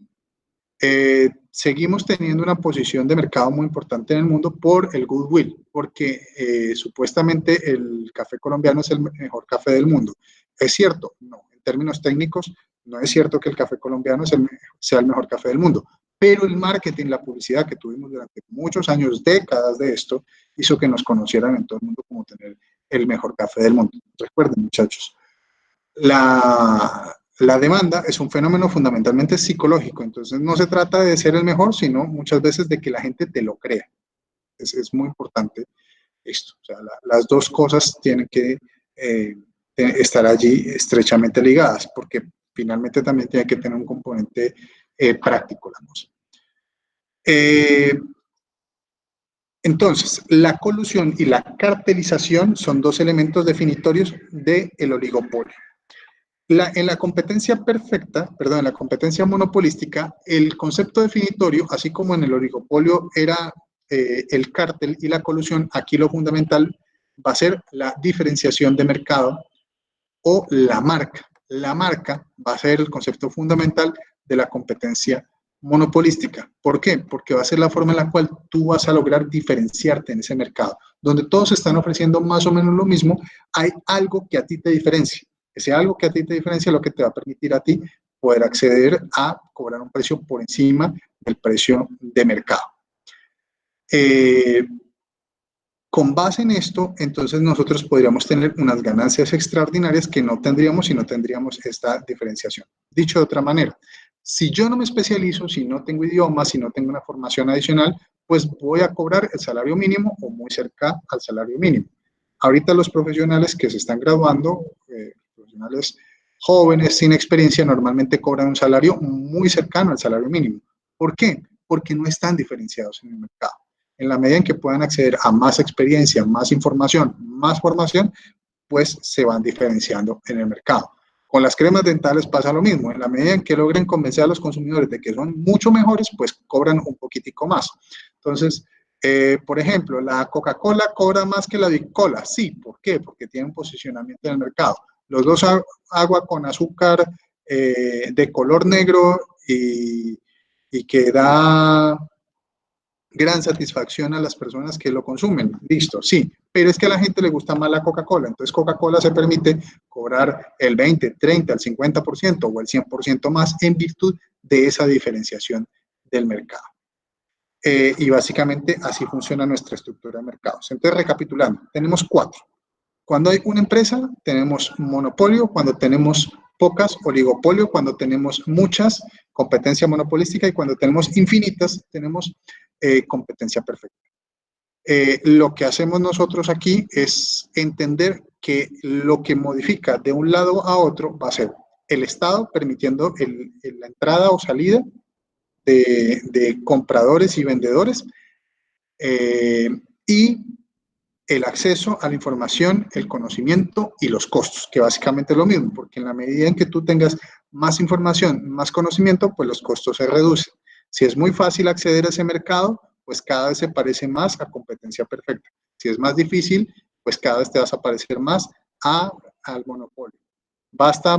Seguimos teniendo una posición de mercado muy importante en el mundo por el goodwill, porque supuestamente el café colombiano es el mejor café del mundo. ¿Es cierto? No. En términos técnicos, no es cierto que el café colombiano sea el mejor café del mundo, pero el marketing, la publicidad que tuvimos durante muchos años, décadas de esto, hizo que nos conocieran en todo el mundo como tener el mejor café del mundo. Recuerden, muchachos, la demanda es un fenómeno fundamentalmente psicológico, entonces no se trata de ser el mejor, sino muchas veces de que la gente te lo crea. Es muy importante esto. O sea, las dos cosas tienen que estar allí estrechamente ligadas, porque finalmente también tiene que tener un componente práctico la cosa. Entonces, la colusión y la cartelización son dos elementos definitorios del oligopolio. En la competencia perfecta, perdón, en la competencia monopolística, el concepto definitorio, así como en el oligopolio era el cártel y la colusión, aquí lo fundamental va a ser la diferenciación de mercado o la marca. La marca va a ser el concepto fundamental de la competencia monopolística. ¿Por qué? Porque va a ser la forma en la cual tú vas a lograr diferenciarte en ese mercado. Donde todos están ofreciendo más o menos lo mismo, hay algo que a ti te diferencia. Ese algo que a ti te diferencia es lo que te va a permitir a ti poder acceder a cobrar un precio por encima del precio de mercado. Con base en esto, entonces nosotros podríamos tener unas ganancias extraordinarias que no tendríamos si no tendríamos esta diferenciación. Dicho de otra manera, si yo no me especializo, si no tengo idiomas, si no tengo una formación adicional, pues voy a cobrar el salario mínimo o muy cerca al salario mínimo. Ahorita los profesionales que se están graduando, profesionales jóvenes sin experiencia, normalmente cobran un salario muy cercano al salario mínimo. ¿Por qué? Porque no están diferenciados en el mercado. En la medida en que puedan acceder a más experiencia, más información, más formación, pues se van diferenciando en el mercado. Con las cremas dentales pasa lo mismo. En la medida en que logren convencer a los consumidores de que son mucho mejores, pues cobran un poquitico más. Entonces, por ejemplo, la Coca-Cola cobra más que la Bicola. Sí, ¿por qué? Porque tiene un posicionamiento en el mercado. Los dos agua con azúcar de color negro y que da gran satisfacción a las personas que lo consumen. Listo, sí, pero es que a la gente le gusta más la Coca-Cola. Entonces, Coca-Cola se permite cobrar el 20, 30, el 50% o el 100% más en virtud de esa diferenciación del mercado. Y básicamente así funciona nuestra estructura de mercados. Entonces, recapitulando, tenemos 4. Cuando hay una empresa, tenemos monopolio. Cuando tenemos pocas, oligopolio. Cuando tenemos muchas, competencia monopolística. Y cuando tenemos infinitas, tenemos competencia perfecta. Lo que hacemos nosotros aquí es entender que lo que modifica de un lado a otro va a ser el Estado permitiendo la entrada o salida de compradores y vendedores y el acceso a la información, el conocimiento y los costos, que básicamente es lo mismo, porque en la medida en que tú tengas más información, más conocimiento, pues los costos se reducen. Si es muy fácil acceder a ese mercado, pues cada vez se parece más a competencia perfecta. Si es más difícil, pues cada vez te vas a parecer más al monopolio. Basta,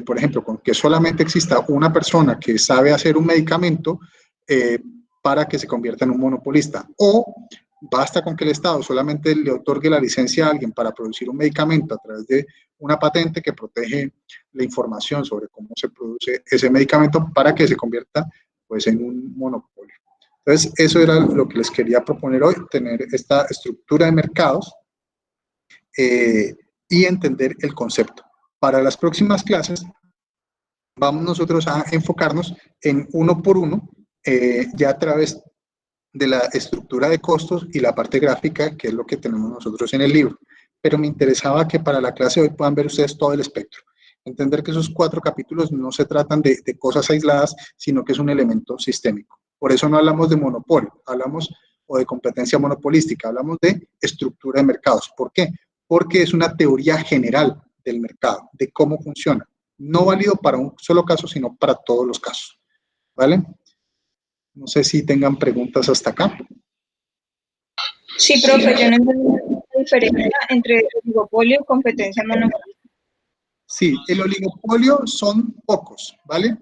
por ejemplo, con que solamente exista una persona que sabe hacer un medicamento para que se convierta en un monopolista. O basta con que el Estado solamente le otorgue la licencia a alguien para producir un medicamento a través de una patente que protege la información sobre cómo se produce ese medicamento para que se convierta pues, en un monopolio. Entonces, eso era lo que les quería proponer hoy, tener esta estructura de mercados y entender el concepto. Para las próximas clases vamos nosotros a enfocarnos en uno por uno, ya a través de la estructura de costos y la parte gráfica, que es lo que tenemos nosotros en el libro. Pero me interesaba que para la clase de hoy puedan ver ustedes todo el espectro. Entender que esos 4 capítulos no se tratan de cosas aisladas, sino que es un elemento sistémico. Por eso no hablamos de monopolio, hablamos o de competencia monopolística, hablamos de estructura de mercados. ¿Por qué? Porque es una teoría general del mercado, de cómo funciona. No válido para un solo caso, sino para todos los casos. ¿Vale? No sé si tengan preguntas hasta acá. Sí, profe, yo no entiendo la diferencia entre oligopolio y competencia monopolística. Sí, el oligopolio son pocos, ¿vale?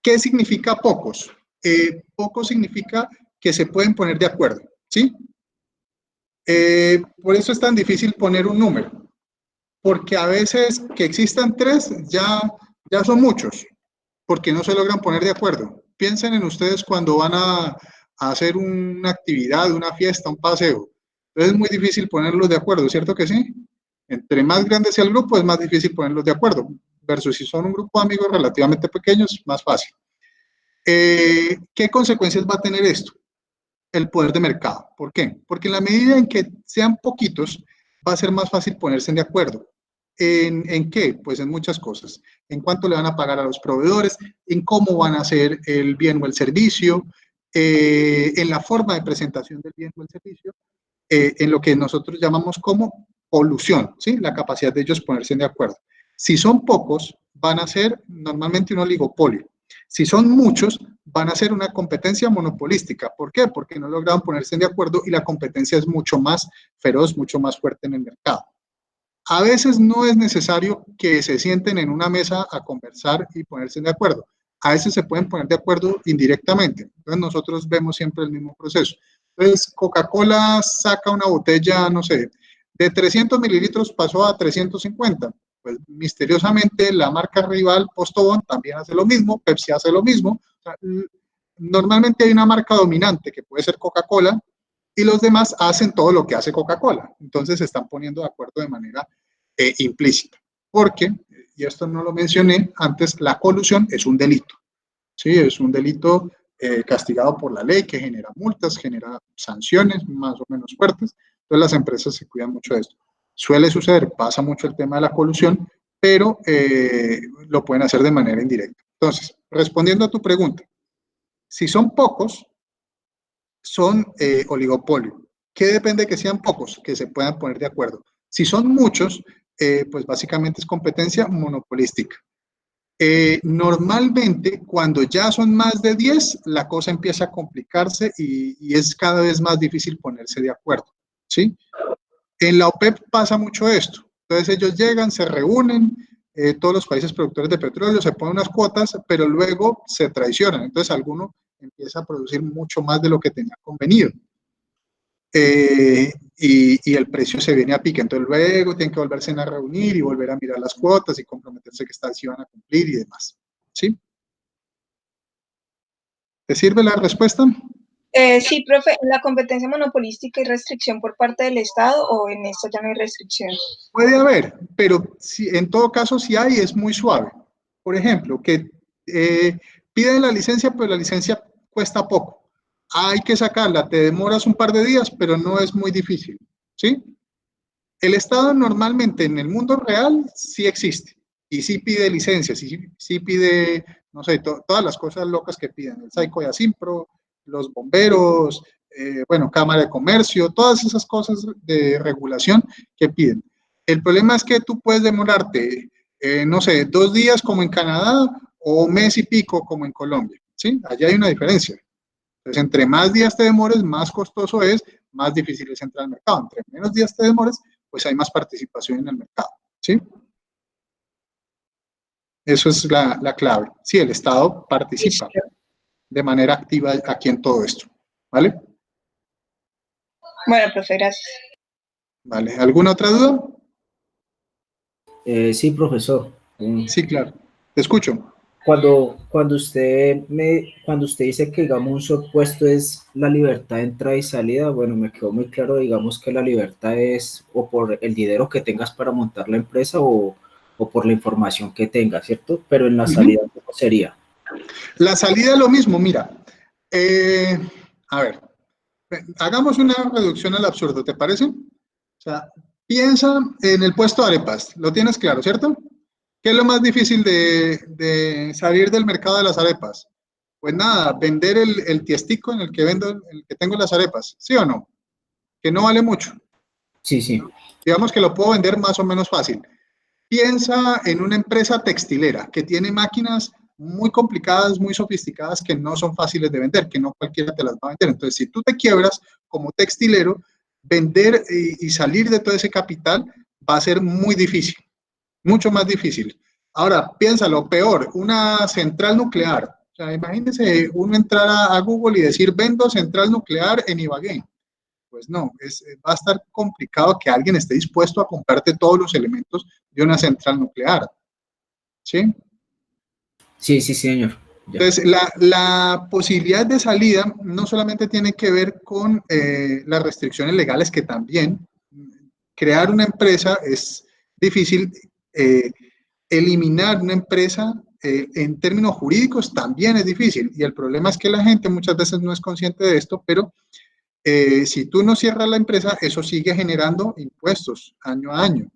¿Qué significa pocos? Poco significa que se pueden poner de acuerdo, ¿sí? Por eso es tan difícil poner un número, porque a veces que existan 3 ya son muchos, porque no se logran poner de acuerdo. Piensen en ustedes cuando van a hacer una actividad, una fiesta, un paseo. Entonces es muy difícil ponerlos de acuerdo, ¿cierto que sí? Entre más grande sea el grupo, es más difícil ponerlos de acuerdo, versus si son un grupo de amigos relativamente pequeños, más fácil. ¿Qué consecuencias va a tener esto? El poder de mercado. ¿Por qué? Porque en la medida en que sean poquitos, va a ser más fácil ponerse de acuerdo. ¿En qué? Pues en muchas cosas. En cuánto le van a pagar a los proveedores, en cómo van a hacer el bien o el servicio, en la forma de presentación del bien o el servicio, en lo que nosotros llamamos como polución, ¿sí? La capacidad de ellos ponerse de acuerdo. Si son pocos, van a ser normalmente un oligopolio. Si son muchos, van a ser una competencia monopolística. ¿Por qué? Porque no lograron ponerse de acuerdo y la competencia es mucho más feroz, mucho más fuerte en el mercado. A veces no es necesario que se sienten en una mesa a conversar y ponerse de acuerdo. A veces se pueden poner de acuerdo indirectamente. Entonces nosotros vemos siempre el mismo proceso. Entonces Coca-Cola saca una botella, no sé, de 300 mililitros pasó a 350. Pues misteriosamente la marca rival Postobón también hace lo mismo, Pepsi hace lo mismo. O sea, normalmente hay una marca dominante que puede ser Coca-Cola, y los demás hacen todo lo que hace Coca-Cola. Entonces se están poniendo de acuerdo de manera implícita. Porque, y esto no lo mencioné antes, la colusión es un delito. Sí, es un delito castigado por la ley que genera multas, genera sanciones más o menos fuertes. Entonces las empresas se cuidan mucho de esto. Suele suceder, pasa mucho el tema de la colusión, pero lo pueden hacer de manera indirecta. Entonces, respondiendo a tu pregunta, si son pocos, son oligopolio. ¿Qué depende de que sean pocos? Que se puedan poner de acuerdo. Si son muchos, pues básicamente es competencia monopolística. Normalmente, cuando ya son más de 10, la cosa empieza a complicarse y es cada vez más difícil ponerse de acuerdo, ¿sí? En la OPEP pasa mucho esto. Entonces ellos llegan, se reúnen, todos los países productores de petróleo se ponen unas cuotas, pero luego se traicionan. Entonces alguno empieza a producir mucho más de lo que tenía convenido. Y el precio se viene a pique. Entonces luego tienen que volverse a reunir y volver a mirar las cuotas y comprometerse que estas sí van a cumplir y demás. ¿Sí? ¿Te sirve la respuesta? Sí, profe, ¿en la competencia monopolística hay restricción por parte del Estado o en esto ya no hay restricción? Puede haber, pero si, en todo caso si hay es muy suave. Por ejemplo, que piden la licencia, pero la licencia cuesta poco. Hay que sacarla, te demoras un par de días, pero no es muy difícil. ¿Sí? El Estado normalmente en el mundo real sí existe y sí pide licencias, sí pide, no sé, todas las cosas locas que piden, el SAICO y ASIMPRO, los bomberos, bueno, Cámara de Comercio, todas esas cosas de regulación que piden. El problema es que tú puedes demorarte, no sé, 2 días como en Canadá o un mes y pico como en Colombia, ¿sí? Allá hay una diferencia. Entonces, entre más días te demores, más costoso es, más difícil es entrar al mercado. Entre menos días te demores, pues hay más participación en el mercado, ¿sí? Eso es la clave. Sí, el Estado participa de manera activa aquí en todo esto, ¿vale? Bueno, profe, gracias. ¿Vale? ¿Alguna otra duda? Sí, profesor. Sí, claro. Te escucho. Cuando usted dice que, digamos, un supuesto es la libertad de entrada y salida, bueno, me quedó muy claro, digamos, que la libertad es o por el dinero que tengas para montar la empresa o por la información que tenga, ¿cierto? Pero en la Ujú. salida, ¿cómo sería? La salida es lo mismo, mira. A ver, hagamos una reducción al absurdo, ¿te parece? O sea, piensa en el puesto de arepas, lo tienes claro, ¿cierto? ¿Qué es lo más difícil de salir del mercado de las arepas? Pues nada, vender el tiestico en el que vendo, en el que tengo las arepas, ¿sí o no? Que no vale mucho. Sí, sí. Digamos que lo puedo vender más o menos fácil. Piensa en una empresa textilera que tiene máquinas muy complicadas, muy sofisticadas, que no son fáciles de vender, que no cualquiera te las va a vender. Entonces, si tú te quiebras como textilero, vender y salir de todo ese capital va a ser muy difícil, mucho más difícil. Ahora, piénsalo, peor, una central nuclear. O sea, imagínense uno entrar a Google y decir, vendo central nuclear en Ibagué. Pues no, va a estar complicado que alguien esté dispuesto a comprarte todos los elementos de una central nuclear, ¿sí? Sí, sí, señor. Ya. Entonces, la posibilidad de salida no solamente tiene que ver con las restricciones legales, que también crear una empresa es difícil, eh, eliminar una empresa en términos jurídicos también es difícil, y el problema es que la gente muchas veces no es consciente de esto, pero si tú no cierras la empresa, eso sigue generando impuestos año a año,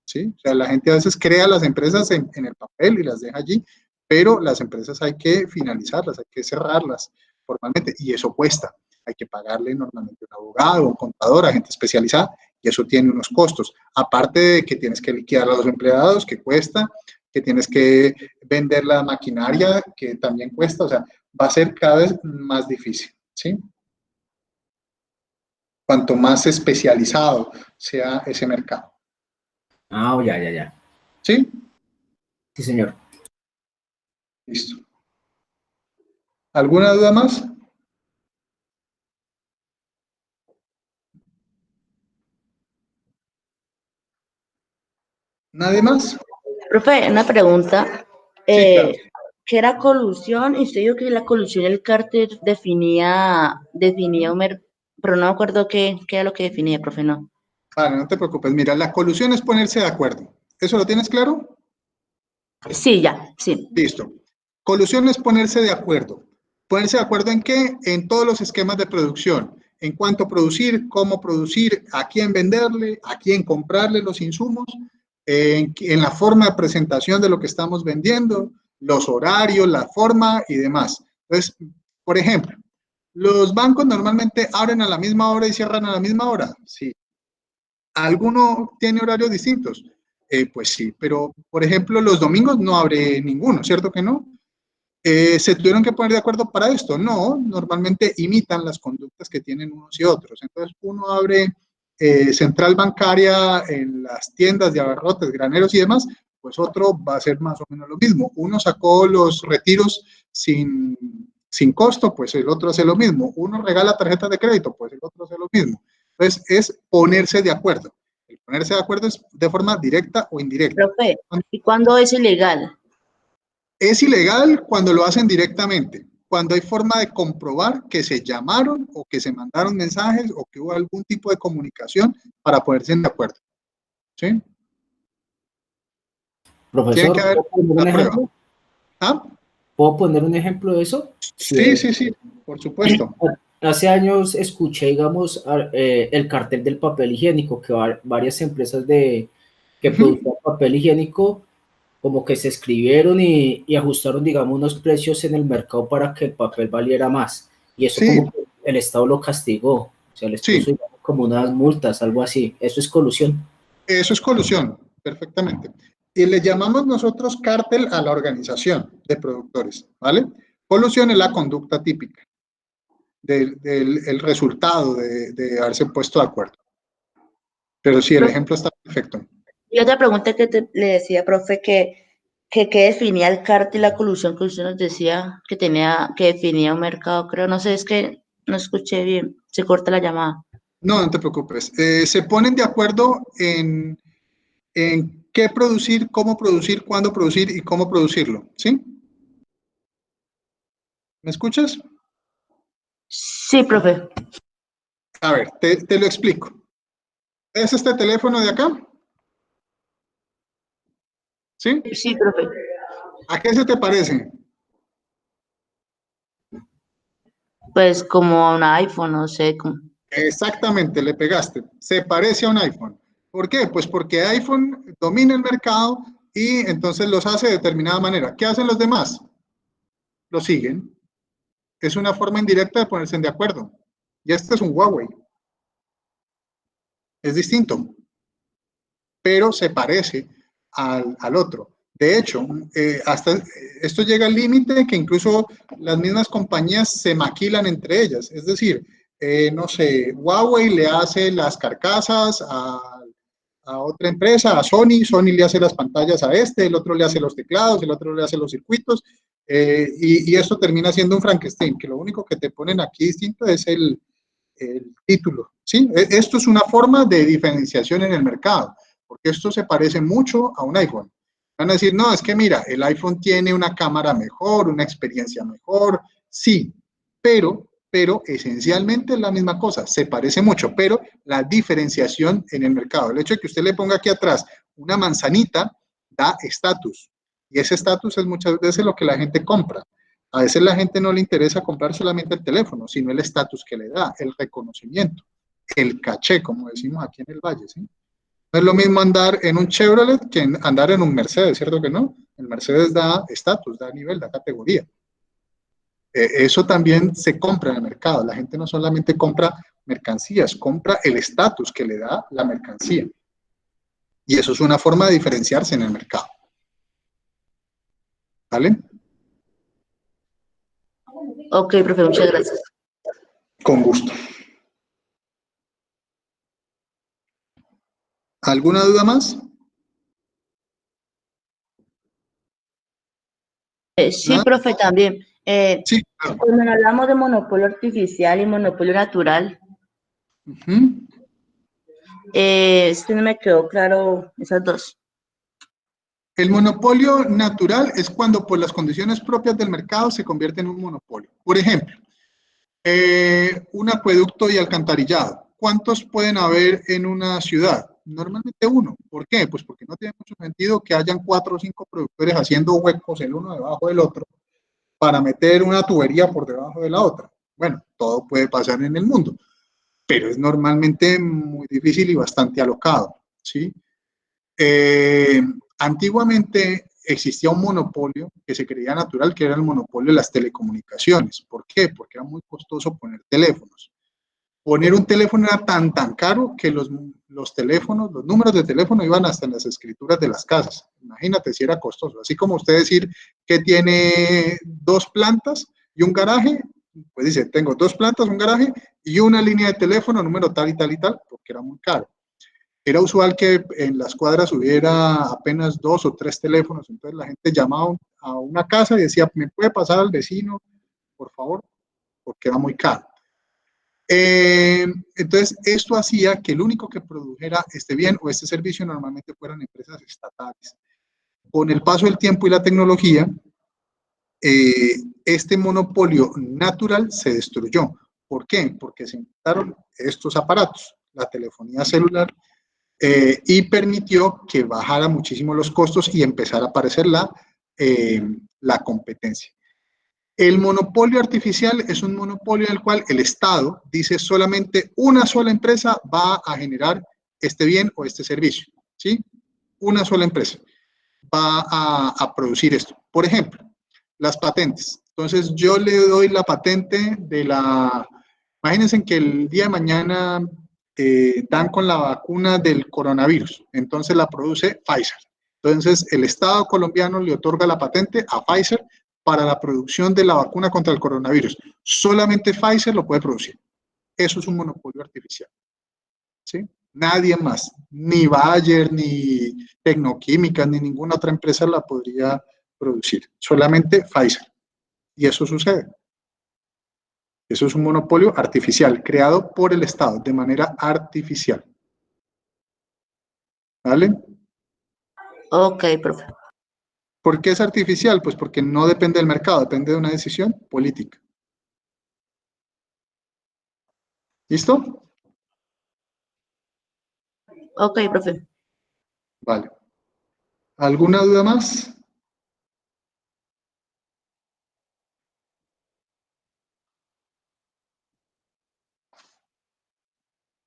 ¿sí? O sea, la gente a veces crea las empresas en el papel y las deja allí, pero las empresas hay que finalizarlas, hay que cerrarlas formalmente, y eso cuesta. Hay que pagarle normalmente a un abogado, un contador, a gente especializada, y eso tiene unos costos. Aparte de que tienes que liquidar a los empleados, que cuesta, que tienes que vender la maquinaria, que también cuesta, o sea, va a ser cada vez más difícil, ¿sí? Cuanto más especializado sea ese mercado. Ah, ya, ya, ya. ¿Sí? Sí, señor. Listo. ¿Alguna duda más? ¿Nadie más? Profe, una pregunta. Sí, claro. ¿Qué era colusión? Y usted dijo que la colusión, el cártel definía pero no me acuerdo qué era lo que definía, profe, no. Vale, no te preocupes. Mira, la colusión es ponerse de acuerdo. ¿Eso lo tienes claro? Sí, ya, sí. Listo. Colusión es ponerse de acuerdo. ¿Ponerse de acuerdo en qué? En todos los esquemas de producción. En cuánto producir, cómo producir, a quién venderle, a quién comprarle los insumos, en la forma de presentación de lo que estamos vendiendo, los horarios, la forma y demás. Entonces, por ejemplo, los bancos normalmente abren a la misma hora y cierran a la misma hora. Sí. ¿Alguno tiene horarios distintos? Pues sí, pero por ejemplo, los domingos no abre ninguno, ¿cierto que no? ¿Se tuvieron que poner de acuerdo para esto? No, normalmente imitan las conductas que tienen unos y otros. Entonces, uno abre central bancaria en las tiendas de abarrotes, graneros y demás, pues otro va a ser más o menos lo mismo. Uno sacó los retiros sin costo, pues el otro hace lo mismo. Uno regala tarjetas de crédito, pues el otro hace lo mismo. Entonces, es ponerse de acuerdo. El ponerse de acuerdo es de forma directa o indirecta. Profe, ¿y cuándo es ilegal? Es ilegal cuando lo hacen directamente, cuando hay forma de comprobar que se llamaron o que se mandaron mensajes o que hubo algún tipo de comunicación para ponerse de acuerdo. ¿Sí? Tiene que Profesor, haber ¿puedo poner un la prueba. ejemplo? ¿Ah? ¿Puedo poner un ejemplo de eso? Sí, sí, sí, por supuesto. Hace años escuché, digamos, el cartel del papel higiénico, que varias empresas que producían papel higiénico como que se escribieron y ajustaron, digamos, unos precios en el mercado para que el papel valiera más. Y eso Sí, como que el Estado lo castigó, o sea, les sí, puso, digamos, como unas multas, algo así. Eso es colusión. eso es colusión, perfectamente. Y le llamamos nosotros cártel a la organización de productores, ¿vale? Colusión es la conducta típica del resultado de haberse puesto de acuerdo. Pero sí, el Profe, ejemplo está perfecto. y otra pregunta que le decía, profe, que definía el cártel y la colusión que usted nos decía que definía un mercado, creo, no sé, es que no escuché bien, se corta la llamada. No, no te preocupes. Se ponen de acuerdo en qué producir, cómo producir, cuándo producir y cómo producirlo. ¿Sí? ¿Me escuchas? Sí, profe. A ver, te lo explico. ¿Es este teléfono de acá? ¿Sí? Sí, profe. ¿A qué se te parece? Pues como a un iPhone, no sé, como... Exactamente, le pegaste. Se parece a un iPhone. ¿Por qué? Pues porque iPhone domina el mercado y entonces los hace de determinada manera. ¿Qué hacen los demás? Lo siguen. Es una forma indirecta de ponerse de acuerdo. Y este es un Huawei. Es distinto, pero se parece al otro. De hecho, hasta esto llega al límite que incluso las mismas compañías se maquilan entre ellas. Es decir, no sé, Huawei le hace las carcasas a otra empresa, a Sony, Sony le hace las pantallas a este, el otro le hace los teclados, el otro le hace los circuitos, y esto termina siendo un Frankenstein, que lo único que te ponen aquí distinto es el título, ¿sí? Esto es una forma de diferenciación en el mercado, porque esto se parece mucho a un iPhone. Van a decir, no, es que mira, el iPhone tiene una cámara mejor, una experiencia mejor, sí, pero esencialmente es la misma cosa, se parece mucho, pero la diferenciación en el mercado, el hecho de que usted le ponga aquí atrás una manzanita, da estatus, y ese estatus es muchas veces lo que la gente compra. A veces la gente no le interesa comprar solamente el teléfono, sino el estatus que le da, el reconocimiento, el caché, como decimos aquí en el Valle, ¿sí? No es lo mismo andar en un Chevrolet que andar en un Mercedes, ¿cierto que no? El Mercedes da estatus, da nivel, da categoría. Eso también se compra en el mercado. La gente no solamente compra mercancías, compra el estatus que le da la mercancía. Y eso es una forma de diferenciarse en el mercado. ¿Vale? Ok, profe, muchas gracias. Con gusto. ¿Alguna duda más? Sí, ¿Nada? profe, también. Sí, claro. Cuando hablamos de monopolio artificial y monopolio natural, este no me quedó claro esas dos. El monopolio natural es cuando por las condiciones propias del mercado se convierte en un monopolio. Por ejemplo, un acueducto y alcantarillado. ¿Cuántos pueden haber en una ciudad? Normalmente uno. ¿Por qué? Pues porque no tiene mucho sentido que hayan 4 o 5 productores haciendo huecos el uno debajo del otro para meter una tubería por debajo de la otra. Bueno, todo puede pasar en el mundo, pero es normalmente muy difícil y bastante alocado, ¿sí? Antiguamente existía un monopolio que se creía natural, que era el monopolio de las telecomunicaciones. ¿Por qué? Porque era muy costoso poner teléfonos. Poner un teléfono era tan caro que los teléfonos, los números de teléfono iban hasta en las escrituras de las casas. Imagínate si era costoso. Así como usted decir que tiene 2 plantas y un garaje, pues dice, tengo 2 plantas, un garaje y una línea de teléfono, número tal y tal y tal, porque era muy caro. Era usual que en las cuadras hubiera apenas 2 o 3 teléfonos, entonces la gente llamaba a una casa y decía, ¿me puede pasar al vecino, por favor? Porque era muy caro. Entonces, esto hacía que el único que produjera este bien o este servicio normalmente fueran empresas estatales. Con el paso del tiempo y la tecnología, este monopolio natural se destruyó. ¿Por qué? Porque se inventaron estos aparatos, la telefonía celular, y permitió que bajara muchísimo los costos y empezara a aparecer la competencia. El monopolio artificial es un monopolio en el cual el Estado dice solamente una sola empresa va a generar este bien o este servicio, ¿sí? Una sola empresa va a producir esto. Por ejemplo, las patentes. Entonces, yo le doy la patente de la... Imagínense que el día de mañana dan con la vacuna del coronavirus. Entonces, la produce Pfizer. Entonces, el Estado colombiano le otorga la patente a Pfizer para la producción de la vacuna contra el coronavirus. Solamente Pfizer lo puede producir. Eso es un monopolio artificial. ¿Sí? Nadie más, ni Bayer, ni Tecnoquímica, ni ninguna otra empresa la podría producir. Solamente Pfizer. Y eso sucede. Eso es un monopolio artificial, creado por el Estado de manera artificial. ¿Vale? Ok, profe. ¿Por qué es artificial? Pues porque no depende del mercado, depende de una decisión política. ¿Listo? Ok, profe. Vale. ¿Alguna duda más?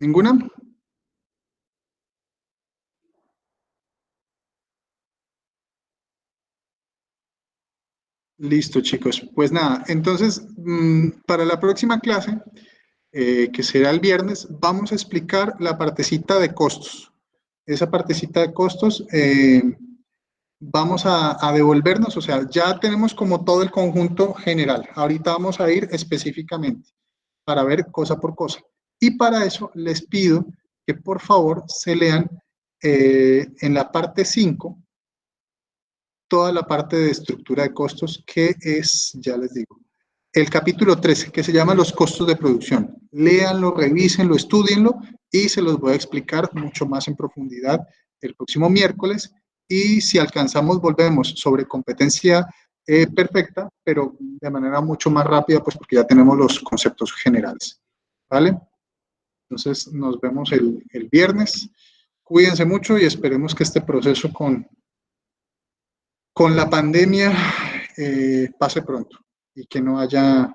¿Ninguna? Listo, chicos. Pues nada, entonces, para la próxima clase, que será el viernes, vamos a explicar la partecita de costos. Esa partecita de costos, vamos a devolvernos, o sea, ya tenemos como todo el conjunto general. Ahorita vamos a ir específicamente para ver cosa por cosa. Y para eso les pido que por favor se lean en la parte 5 toda la parte de estructura de costos, que es, ya les digo, el capítulo 13, que se llama los costos de producción. Léanlo, revísenlo, estudienlo y se los voy a explicar mucho más en profundidad el próximo miércoles. Y si alcanzamos, volvemos sobre competencia perfecta, pero de manera mucho más rápida, pues porque ya tenemos los conceptos generales. ¿Vale? Entonces nos vemos el viernes. Cuídense mucho y esperemos que este proceso con la pandemia pase pronto y que no haya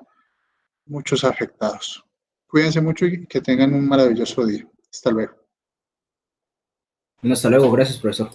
muchos afectados. Cuídense mucho y que tengan un maravilloso día. Hasta luego. Bueno, hasta luego, gracias, profesor.